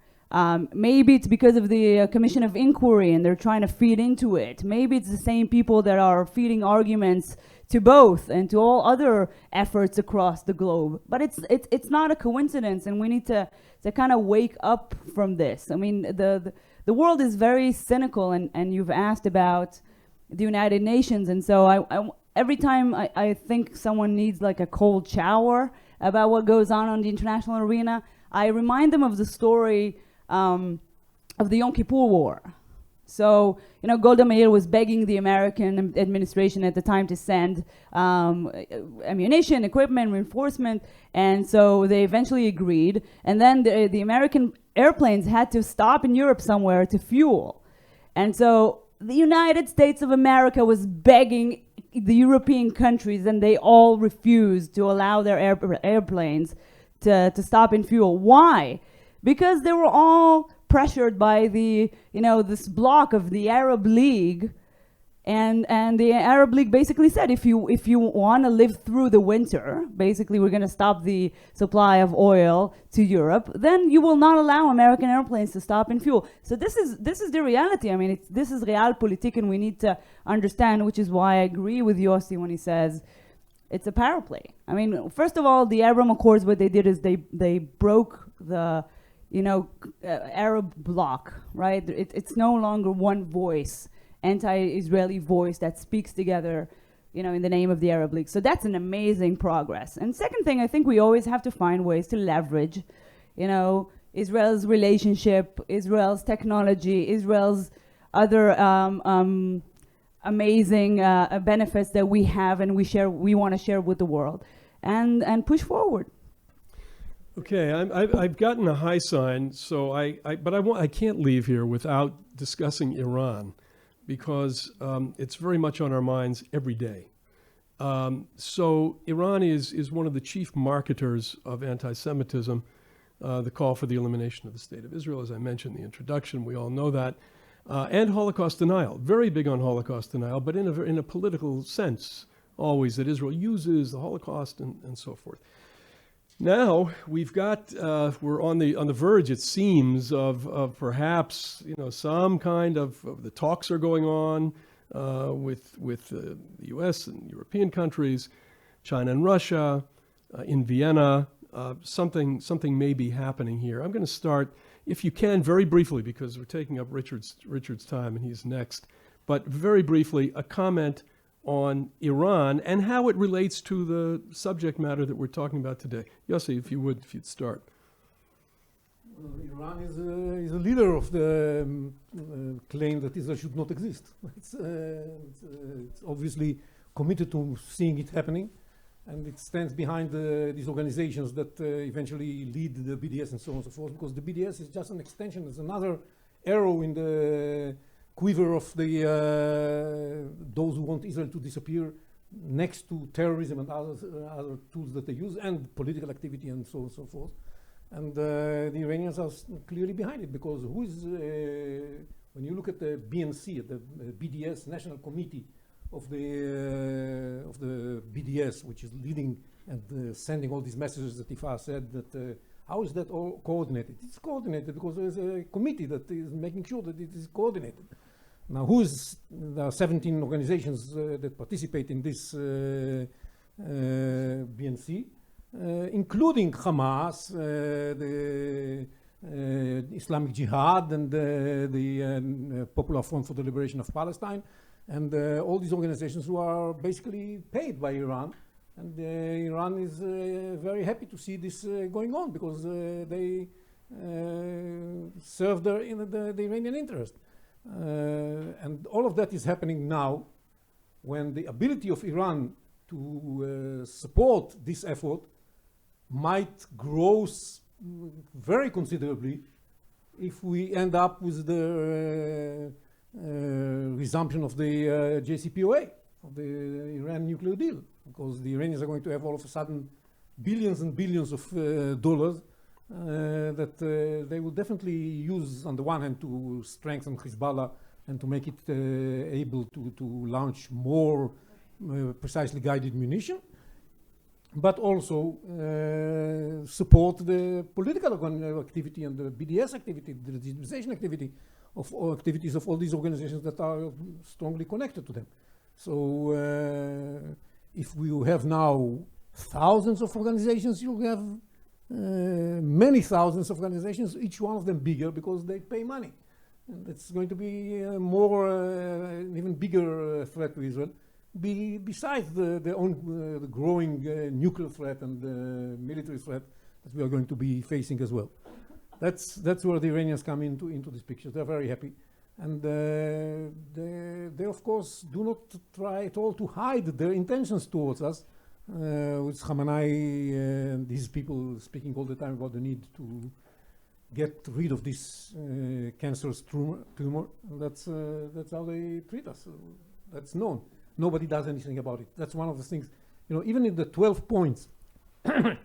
Maybe it's because of the Commission of Inquiry, and they're trying to feed into it. Maybe it's the same people that are feeding arguments to both and to all other efforts across the globe. But it's not a coincidence, and we need to kind of wake up from this. I mean, the world is very cynical, and you've asked about the United Nations, and so every time I think someone needs like a cold shower about what goes on the international arena, I remind them of the story of the Yom Kippur War. So, Golda Meir was begging the American administration at the time to send ammunition, equipment, reinforcement, and so they eventually agreed. And then the American airplanes had to stop in Europe somewhere to fuel. And so the United States of America was begging the European countries, and they all refused to allow their airplanes to stop in fuel. Why? Because they were all pressured by this bloc of the Arab League, and the Arab League basically said, if you want to live through the winter, basically we're going to stop the supply of oil to Europe, then you will not allow American airplanes to stop in fuel. So this is the reality. I mean, this is realpolitik, and we need to understand, which is why I agree with Yossi when he says it's a power play. I mean, first of all, the Abraham Accords, what they did is they broke the Arab bloc, right? It's no longer one voice, anti-Israeli voice that speaks together, in the name of the Arab League. So that's an amazing progress. And second thing, I think we always have to find ways to leverage, Israel's relationship, Israel's technology, Israel's other amazing benefits that we have and we want to share with the world, and push forward. Okay, I've gotten a high sign, so I can't leave here without discussing Iran, because it's very much on our minds every day. So Iran is one of the chief marketers of anti-Semitism, the call for the elimination of the State of Israel, as I mentioned in the introduction, we all know that, and Holocaust denial, very big on Holocaust denial, but in a political sense, always, that Israel uses the Holocaust and so forth. Now we've got we're on the verge, it seems, of perhaps some kind of the talks are going on with the U.S. and European countries, China and Russia, in Vienna. Something may be happening here. I'm going to start, if you can, very briefly, because we're taking up Richard's time and he's next. But very briefly, a comment on Iran and how it relates to the subject matter that we're talking about today. Yossi, if you'd start. Iran is a leader of the claim that Israel should not exist. It's obviously committed to seeing it happening, and it stands behind these organizations that eventually lead the BDS and so on and so forth, because the BDS is just an extension, it's another arrow in the quiver of those who want Israel to disappear, next to terrorism and other tools that they use, and political activity and so on and so forth. And the Iranians are clearly behind it, because who is, when you look at the BNC, the BDS National Committee of the BDS, which is leading and sending all these messages that Ifa said, that how is that all coordinated? It's coordinated because there is a committee that is making sure that it is coordinated. Now, there are 17 organizations that participate in this BNC, including Hamas, the Islamic Jihad, and the Popular Front for the Liberation of Palestine, and all these organizations who are basically paid by Iran. And Iran is very happy to see this going on, because they serve the Iranian interest. And all of that is happening now, when the ability of Iran to support this effort might grow very considerably if we end up with the resumption of the JCPOA, of the Iran nuclear deal, because the Iranians are going to have all of a sudden billions and billions of dollars that they will definitely use, on the one hand, to strengthen Hezbollah and to make it able to launch more precisely guided munition, but also support the political activity and the BDS activity, the legitimization activity of all activities of all these organizations that are strongly connected to them. So if we have now thousands of organizations, you have many thousands of organizations, each one of them bigger because they pay money. And it's going to be an even bigger threat to Israel, besides the growing nuclear threat and military threat that we are going to be facing as well. That's where the Iranians come into this picture. They're very happy. And they of course do not try at all to hide their intentions towards us, with Khamenei and these people speaking all the time about the need to get rid of this cancerous tumor. That's how they treat us. That's known. Nobody does anything about it. That's one of the things, even in the 12 points, in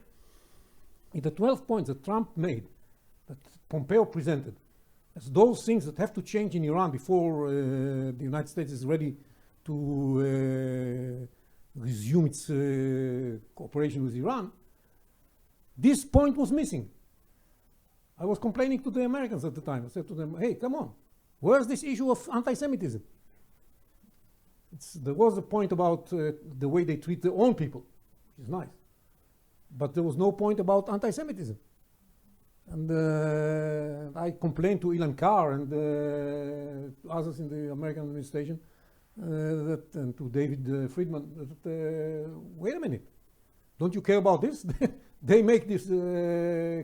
the 12 points that Trump made, that Pompeo presented, as those things that have to change in Iran before the United States is ready to resume its cooperation with Iran, this point was missing. I was complaining to the Americans at the time. I said to them, hey, come on, where's this issue of anti-Semitism? There was a point about the way they treat their own people, which is nice. But there was no point about anti-Semitism. And I complained to Ilan Carr and others in the American administration, and to David Friedman, that, wait a minute, don't you care about this? They make this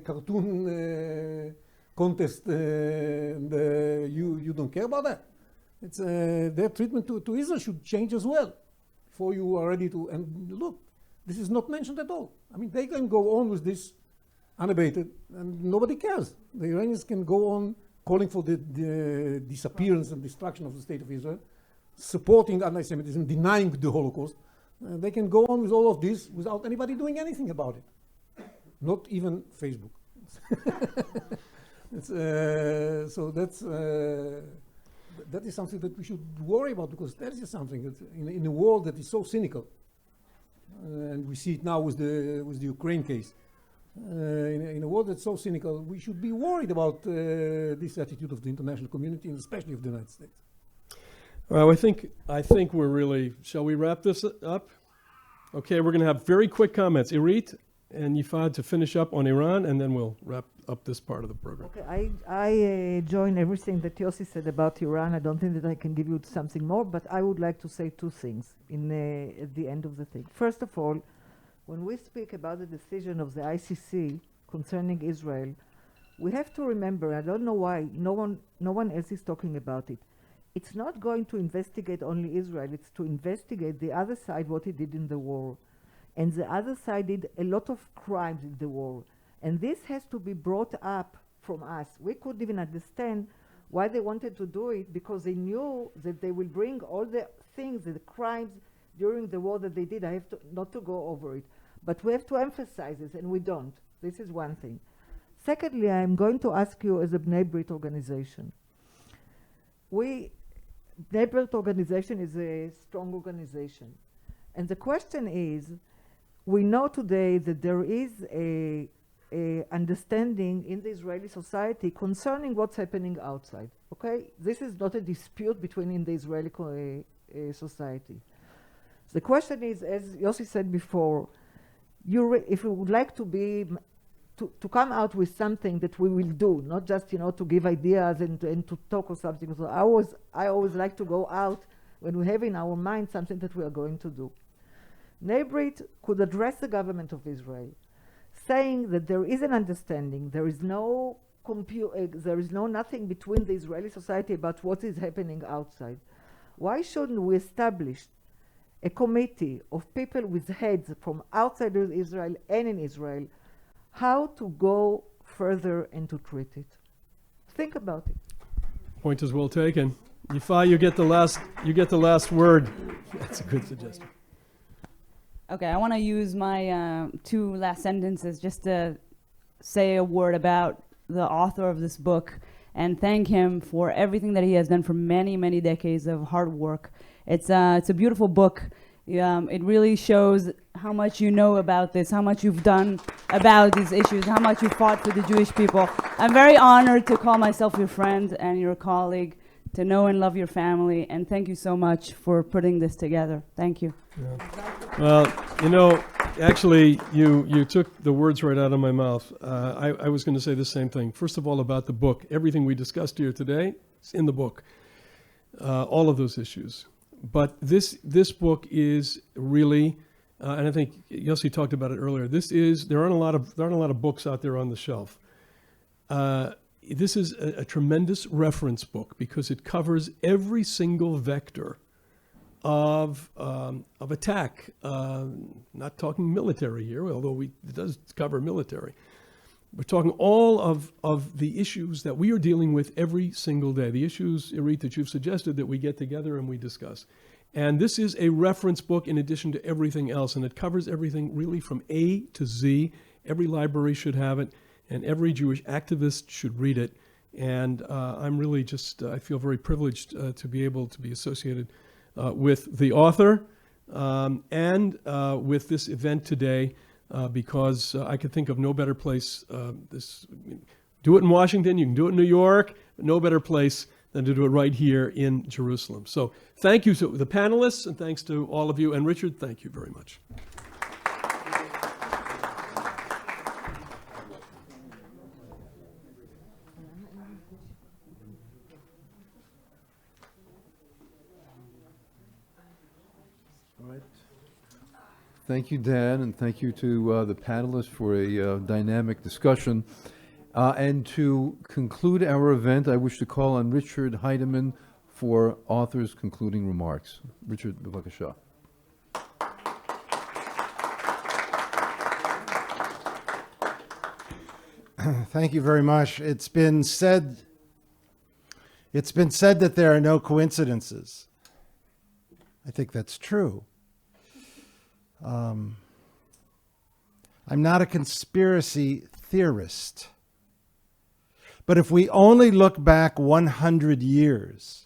cartoon contest, and you don't care about that. It's their treatment to Israel should change as well before you are ready to. And look, this is not mentioned at all. I mean, they can go on with this unabated, and nobody cares. The Iranians can go on calling for the disappearance and destruction of the state of Israel, supporting anti-Semitism, denying the Holocaust. They can go on with all of this without anybody doing anything about it. Not even Facebook. So that is something that we should worry about, because that is something that in a world that is so cynical, and we see it now with the Ukraine case. In a world that's so cynical, we should be worried about this attitude of the international community, and especially of the United States. Well, I think we're really. Shall we wrap this up? Okay, we're going to have very quick comments. Irit and Yifad to finish up on Iran, and then we'll wrap up this part of the program. Okay, I join everything that Yossi said about Iran. I don't think that I can give you something more, but I would like to say two things at the end of the thing. First of all, when we speak about the decision of the ICC concerning Israel, we have to remember, I don't know why, no one else is talking about it. It's not going to investigate only Israel, it's to investigate the other side, what it did in the war. And the other side did a lot of crimes in the war. And this has to be brought up from us. We couldn't even understand why they wanted to do it, because they knew that they will bring all the things, the crimes during the war that they did. I have to not to go over it. But we have to emphasize this, and we don't. This is one thing. Secondly, I'm going to ask you as a Bnei Brit organization. Bnei Brit organization is a strong organization. And the question is, we know today that there is a understanding in the Israeli society concerning what's happening outside. Okay? This is not a dispute in the Israeli society. The question is, as Yossi said before, if you would like to come out with something that we will do, not just to give ideas and to talk or something. So I always like to go out when we have in our mind something that we are going to do. Bnei Brit could address the government of Israel, saying that there is an understanding, there is no nothing between the Israeli society about what is happening outside. Why shouldn't we establish a committee of people with heads from outside of Israel and in Israel, how to go further and to treat it? Think about it. Point is well taken. Yifa, you get the last word. That's a good suggestion. Okay, I want to use my two last sentences just to say a word about the author of this book and thank him for everything that he has done for many, many decades of hard work. It's a beautiful book. It really shows how much you know about this, how much you've done about these issues, how much you fought for the Jewish people. I'm very honored to call myself your friend and your colleague, to know and love your family, and thank you so much for putting this together. Thank you. Yeah. Well, actually, you took the words right out of my mouth. I was going to say the same thing. First of all, about the book. Everything we discussed here today is in the book. All of those issues. But this book is really, and I think Yossi talked about it earlier. There aren't a lot of books out there on the shelf. This is a tremendous reference book because it covers every single vector of attack. Not talking military here, although it does cover military. We're talking all of the issues that we are dealing with every single day. The issues, Irit, that you've suggested that we get together and we discuss. And this is a reference book in addition to everything else, and it covers everything really from A to Z. Every library should have it, and every Jewish activist should read it. And I'm really I feel very privileged to be able to be associated with the author and with this event today. Because I could think of no better place. Do it in Washington, you can do it in New York, but no better place than to do it right here in Jerusalem. So thank you to the panelists, and thanks to all of you. And Richard, thank you very much. Thank you, Dan, and thank you to the panelists for a dynamic discussion. And to conclude our event, I wish to call on Richard Heidemann for author's concluding remarks. Richard, b'vakasha. Thank you very much. It's been said that there are no coincidences. I think that's true. I'm not a conspiracy theorist. But if we only look back 100 years,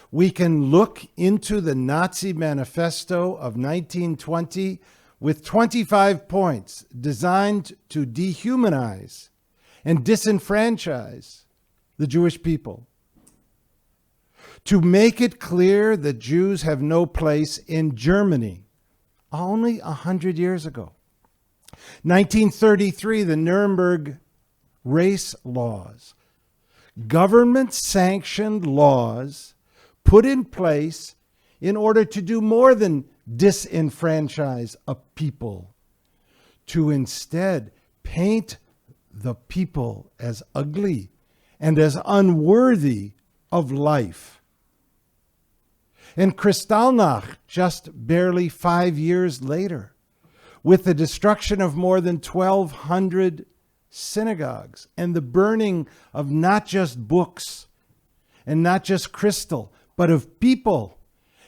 we can look into the Nazi Manifesto of 1920 with 25 points designed to dehumanize and disenfranchise the Jewish people, to make it clear that Jews have no place in Germany only 100 years ago. 1933, the Nuremberg race laws, government-sanctioned laws put in place in order to do more than disenfranchise a people, to instead paint the people as ugly and as unworthy of life. And Kristallnacht, just barely 5 years later, with the destruction of more than 1,200 synagogues and the burning of not just books and not just crystal, but of people.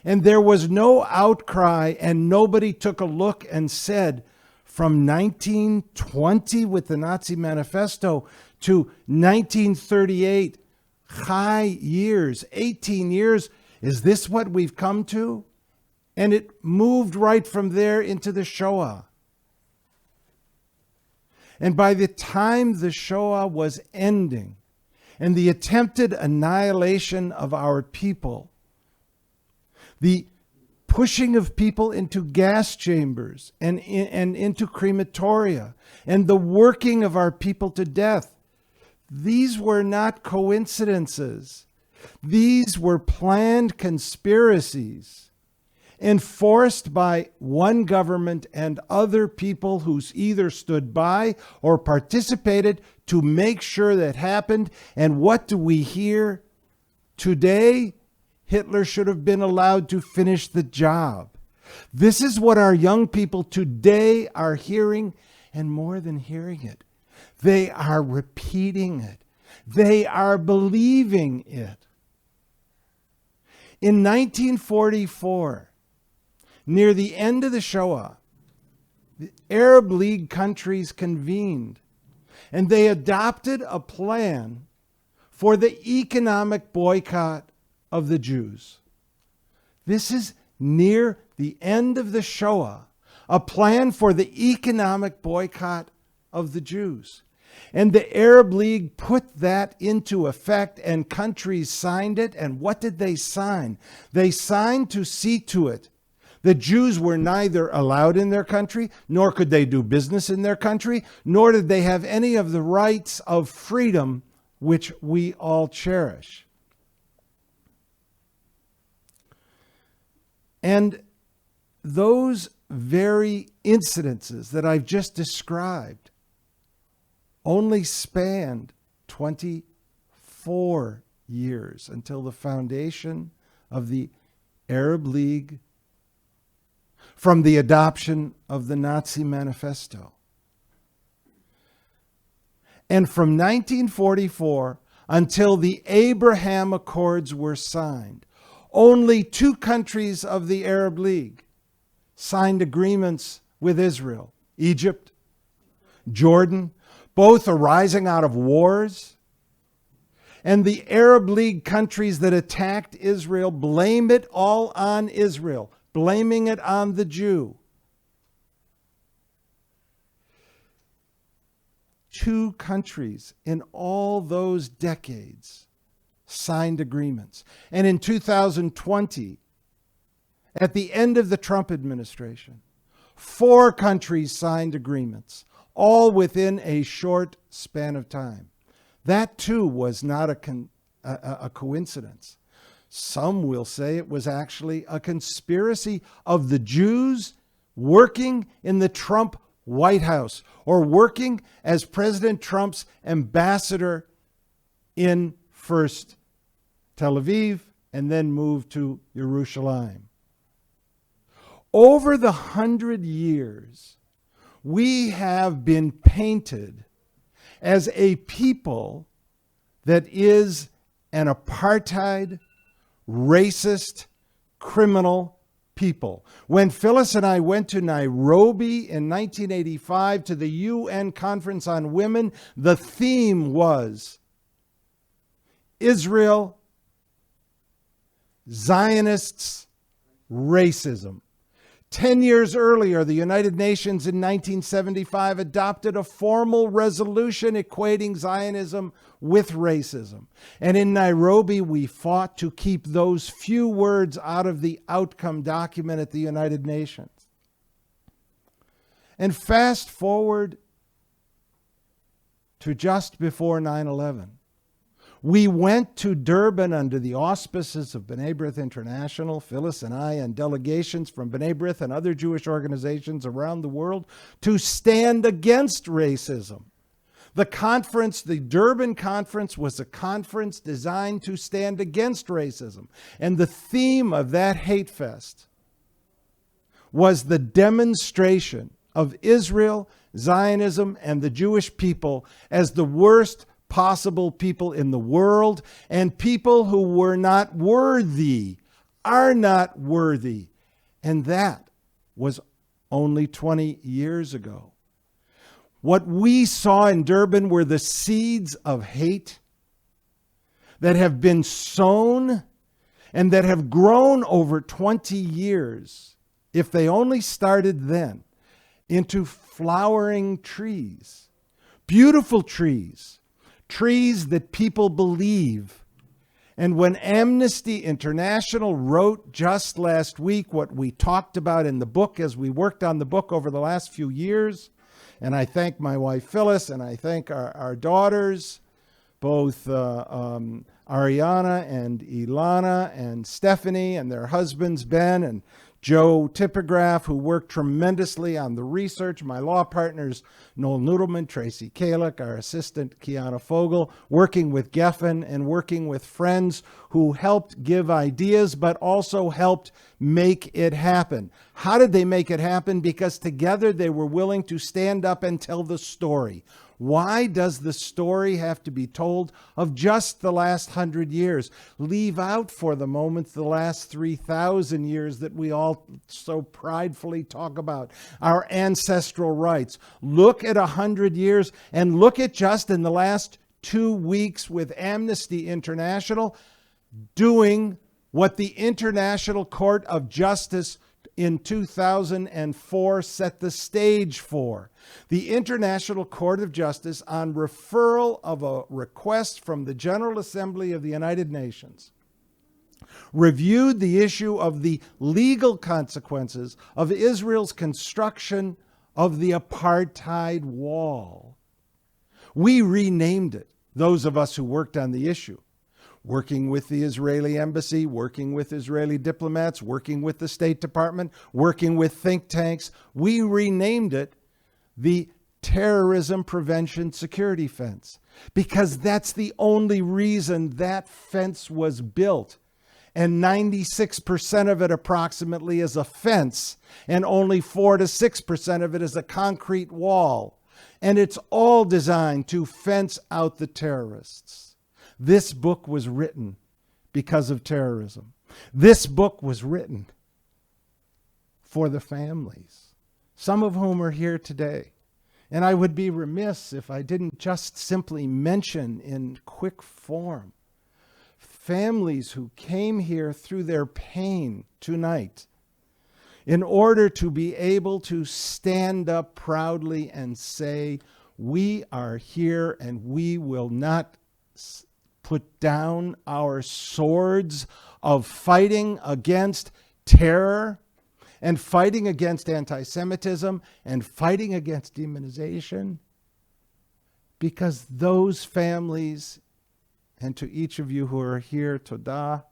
And there was no outcry, and nobody took a look and said, from 1920 with the Nazi Manifesto to 1938, high years, 18 years, is this what we've come to? And it moved right from there into the Shoah. And by the time the Shoah was ending and the attempted annihilation of our people, the pushing of people into gas chambers and into crematoria, and the working of our people to death, these were not coincidences. These were planned conspiracies enforced by one government and other people who either stood by or participated to make sure that happened. And what do we hear today? Hitler should have been allowed to finish the job. This is what our young people today are hearing, and more than hearing it, they are repeating it. They are believing it. In 1944, near the end of the Shoah, the Arab League countries convened, and they adopted a plan for the economic boycott of the Jews. This is near the end of the Shoah, a plan for the economic boycott of the Jews. And the Arab League put that into effect, and countries signed it. And what did they sign? They signed to see to it that Jews were neither allowed in their country, nor could they do business in their country, nor did they have any of the rights of freedom which we all cherish. And those very incidences that I've just described only spanned 24 years until the foundation of the Arab League, from the adoption of the Nazi Manifesto. And from 1944 until the Abraham Accords were signed, only 2 countries of the Arab League signed agreements with Israel: Egypt, Jordan, both arising out of wars. And the Arab League countries that attacked Israel blame it all on Israel, blaming it on the Jew. 2 countries in all those decades signed agreements. And in 2020, at the end of the Trump administration, 4 countries signed agreements, all within a short span of time. That too was not a coincidence. Some will say it was actually a conspiracy of the Jews working in the Trump White House, or working as President Trump's ambassador in first Tel Aviv and then moved to Jerusalem. Over the 100 years, we have been painted as a people that is an apartheid, racist, criminal people. When Phyllis and I went to Nairobi in 1985 to the UN Conference on Women, the theme was Israel, Zionists, racism. 10 years earlier, the United Nations in 1975 adopted a formal resolution equating Zionism with racism. And in Nairobi, we fought to keep those few words out of the outcome document at the United Nations. And fast forward to just before 9/11. We went to Durban under the auspices of B'nai B'rith International, Phyllis and I, and delegations from B'nai B'rith and other Jewish organizations around the world to stand against racism. The conference, the Durbin Conference, was a conference designed to stand against racism. And the theme of that hate fest was the demonstration of Israel, Zionism, and the Jewish people as the worst possible people in the world, and people who were not worthy, are not worthy. And that was only 20 years ago. What we saw in Durban were the seeds of hate that have been sown and that have grown over 20 years, if they only started then, into flowering trees, beautiful trees, trees that people believe. And when Amnesty International wrote just last week what we talked about in the book as we worked on the book over the last few years, and I thank my wife Phyllis and I thank our daughters, both Ariana and Ilana and Stephanie and their husbands Ben and Joe Typograph, who worked tremendously on the research, my law partners, Noel Nudelman, Tracy Kalik, our assistant, Kiana Fogel, working with Gefen and working with friends who helped give ideas, but also helped make it happen. How did they make it happen? Because together they were willing to stand up and tell the story. Why does the story have to be told of just the last 100 years? Leave out for the moment the last 3,000 years that we all so pridefully talk about, our ancestral rights. Look at 100 years and look at just in the last 2 weeks with Amnesty International doing what the International Court of Justice in 2004 set the stage for. The International Court of Justice, on referral of a request from the General Assembly of the United Nations, reviewed the issue of the legal consequences of Israel's construction of the apartheid wall. We renamed it, those of us who worked on the issue, working with the Israeli embassy, working with Israeli diplomats, working with the State Department, working with think tanks. We renamed it the Terrorism Prevention Security Fence, because that's the only reason that fence was built. And 96% of it approximately is a fence, and only 4 to 6% of it is a concrete wall. And it's all designed to fence out the terrorists. This book was written because of terrorism. This book was written for the families, some of whom are here today. And I would be remiss if I didn't just simply mention in quick form families who came here through their pain tonight in order to be able to stand up proudly and say, we are here and we will not put down our swords of fighting against terror and fighting against anti-Semitism and fighting against demonization, because those families, and to each of you who are here, Todah,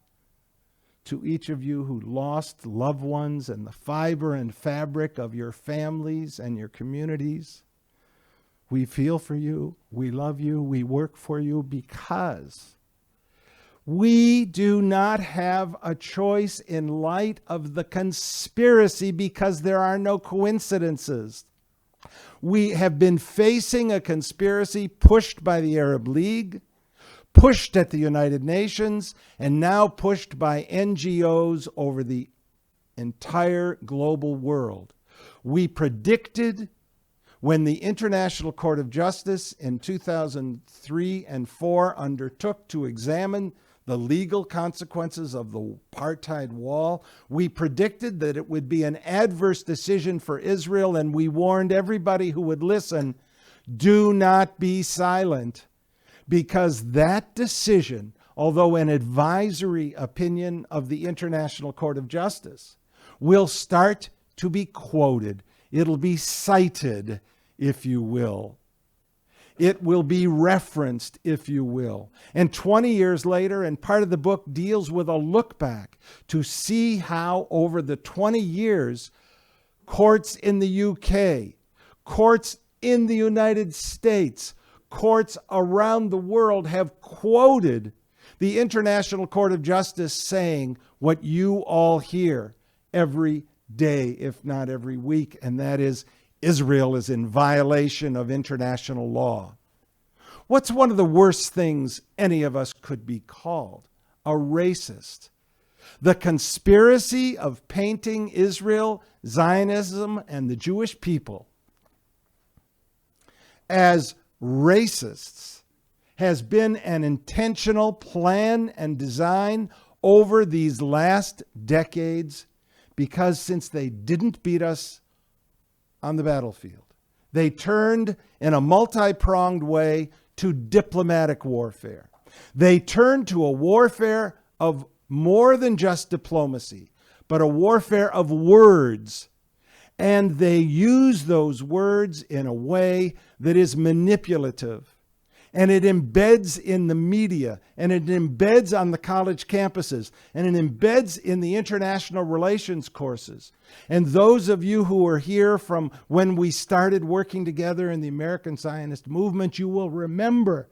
to each of you who lost loved ones and the fiber and fabric of your families and your communities, we feel for you, we love you, we work for you, because we do not have a choice in light of the conspiracy, because there are no coincidences. We have been facing a conspiracy pushed by the Arab League, pushed at the United Nations, and now pushed by NGOs over the entire global world. We predicted when the International Court of Justice in 2003 and 4 undertook to examine the legal consequences of the apartheid wall, we predicted that it would be an adverse decision for Israel, and we warned everybody who would listen, do not be silent, because that decision, although an advisory opinion of the International Court of Justice, will start to be quoted. It'll be cited, if you will. It will be referenced, if you will. And 20 years later, and part of the book deals with a look back to see how over the 20 years, courts in the UK, courts in the United States, courts around the world have quoted the International Court of Justice saying what you all hear every day, if not every week, and that is Israel is in violation of international law. What's one of the worst things any of us could be called? A racist. The conspiracy of painting Israel, Zionism, and the Jewish people as racists has been an intentional plan and design over these last decades, because since they didn't beat us on the battlefield, they turned in a multi-pronged way to diplomatic warfare. They turned to a warfare of more than just diplomacy, but a warfare of words. And they use those words in a way that is manipulative. And it embeds in the media, and it embeds on the college campuses, and it embeds in the international relations courses. And those of you who are here from when we started working together in the American Zionist movement, you will remember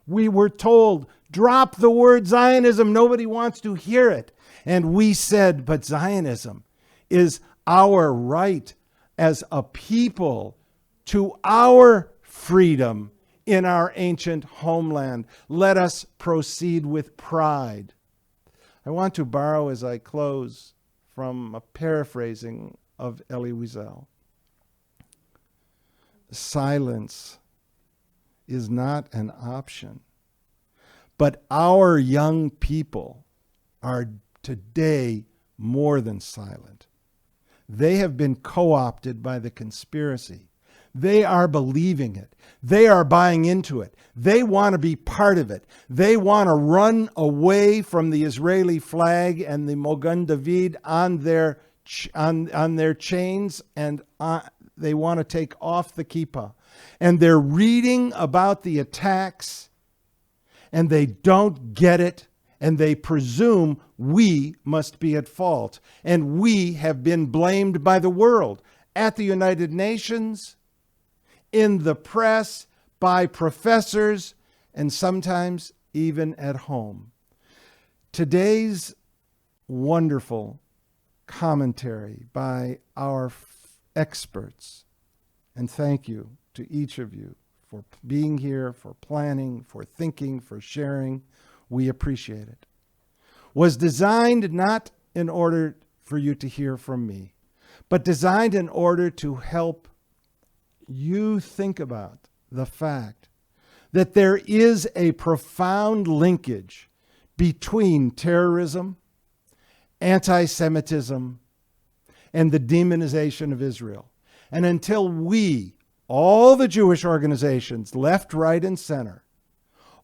we were told, drop the word Zionism, nobody wants to hear it. And we said, but Zionism is our right as a people to our freedom in our ancient homeland. Let us proceed with pride. I want to borrow as I close from a paraphrasing of Elie Wiesel. Silence is not an option, but our young people are today more than silent. They have been co-opted by the conspiracy. They are believing it. They are buying into it. They want to be part of it. They want to run away from the Israeli flag and the Mogun David on their chains, and they want to take off the kippah. And they're reading about the attacks, and they don't get it, and they presume we must be at fault. And we have been blamed by the world, at the United Nations, in the press, by professors, and sometimes even at home. Today's wonderful commentary by our experts, and thank you to each of you for being here, for planning, for thinking, for sharing. We appreciate it. Was designed not in order for you to hear from me, but designed in order to help you think about the fact that there is a profound linkage between terrorism, anti-Semitism, and the demonization of Israel. And until we, all the Jewish organizations, left, right, and center,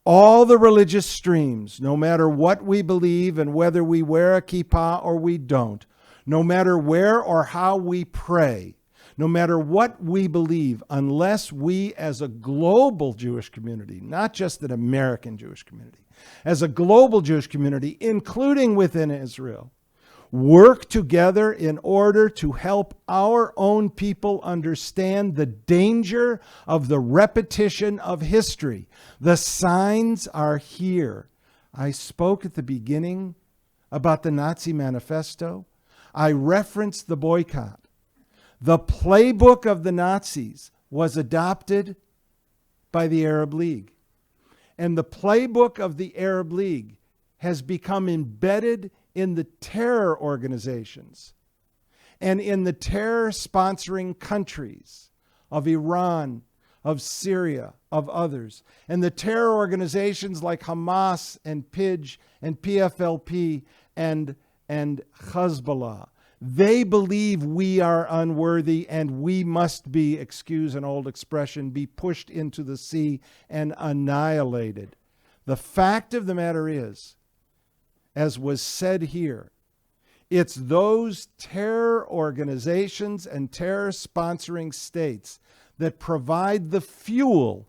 all the religious streams, no matter what we believe and whether we wear a kippah or we don't, no matter where or how we pray, no matter what we believe, unless we as a global Jewish community, not just an American Jewish community, as a global Jewish community, including within Israel, work together in order to help our own people understand the danger of the repetition of history. The signs are here. I spoke at the beginning about the Nazi Manifesto. I referenced the boycott. The playbook of the Nazis was adopted by the Arab League. And the playbook of the Arab League has become embedded in the terror organizations and in the terror sponsoring countries of Iran, of Syria, of others. And the terror organizations like Hamas and PIJ and PFLP and Hezbollah, they believe we are unworthy and we must be, excuse an old expression, be pushed into the sea and annihilated. The fact of the matter is, as was said here, it's those terror organizations and terror sponsoring states that provide the fuel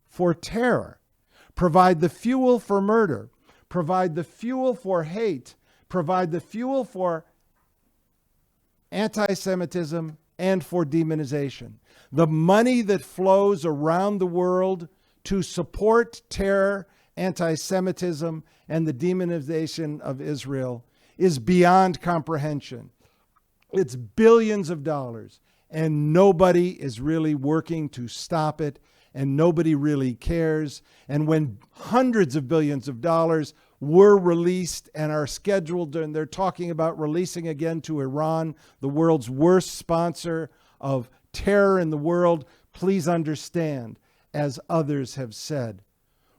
for terror, provide the fuel for murder, provide the fuel for hate, provide the fuel for anti-Semitism and for demonization. The money that flows around the world to support terror, anti-Semitism, and the demonization of Israel is beyond comprehension. It's billions of dollars, and nobody is really working to stop it, and nobody really cares. And when hundreds of billions of dollars were released and are scheduled, and they're talking about releasing again to Iran, the world's worst sponsor of terror in the world, please understand, as others have said,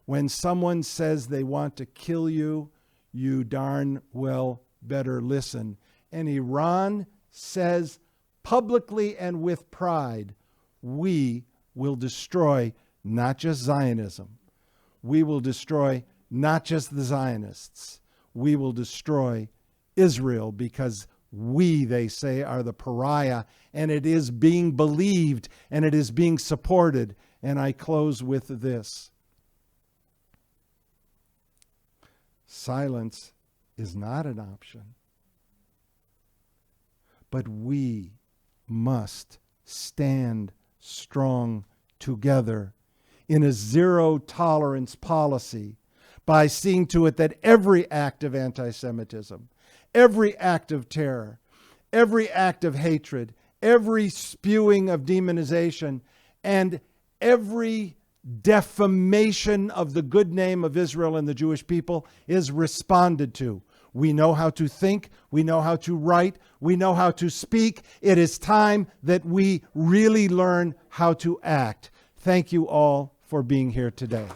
when someone says they want to kill you, you darn well better listen. And Iran says publicly and with pride, we will destroy not just Zionism. We will destroy not just the Zionists. We will destroy Israel because we, they say, are the pariah, and it is being believed and it is being supported. And I close with this. Silence is not an option, but we must stand strong together in a zero tolerance policy by seeing to it that every act of anti-Semitism, every act of terror, every act of hatred, every spewing of demonization, and every defamation of the good name of Israel and the Jewish people is responded to. We know how to think. We know how to write. We know how to speak. It is time that we really learn how to act. Thank you all for being here today.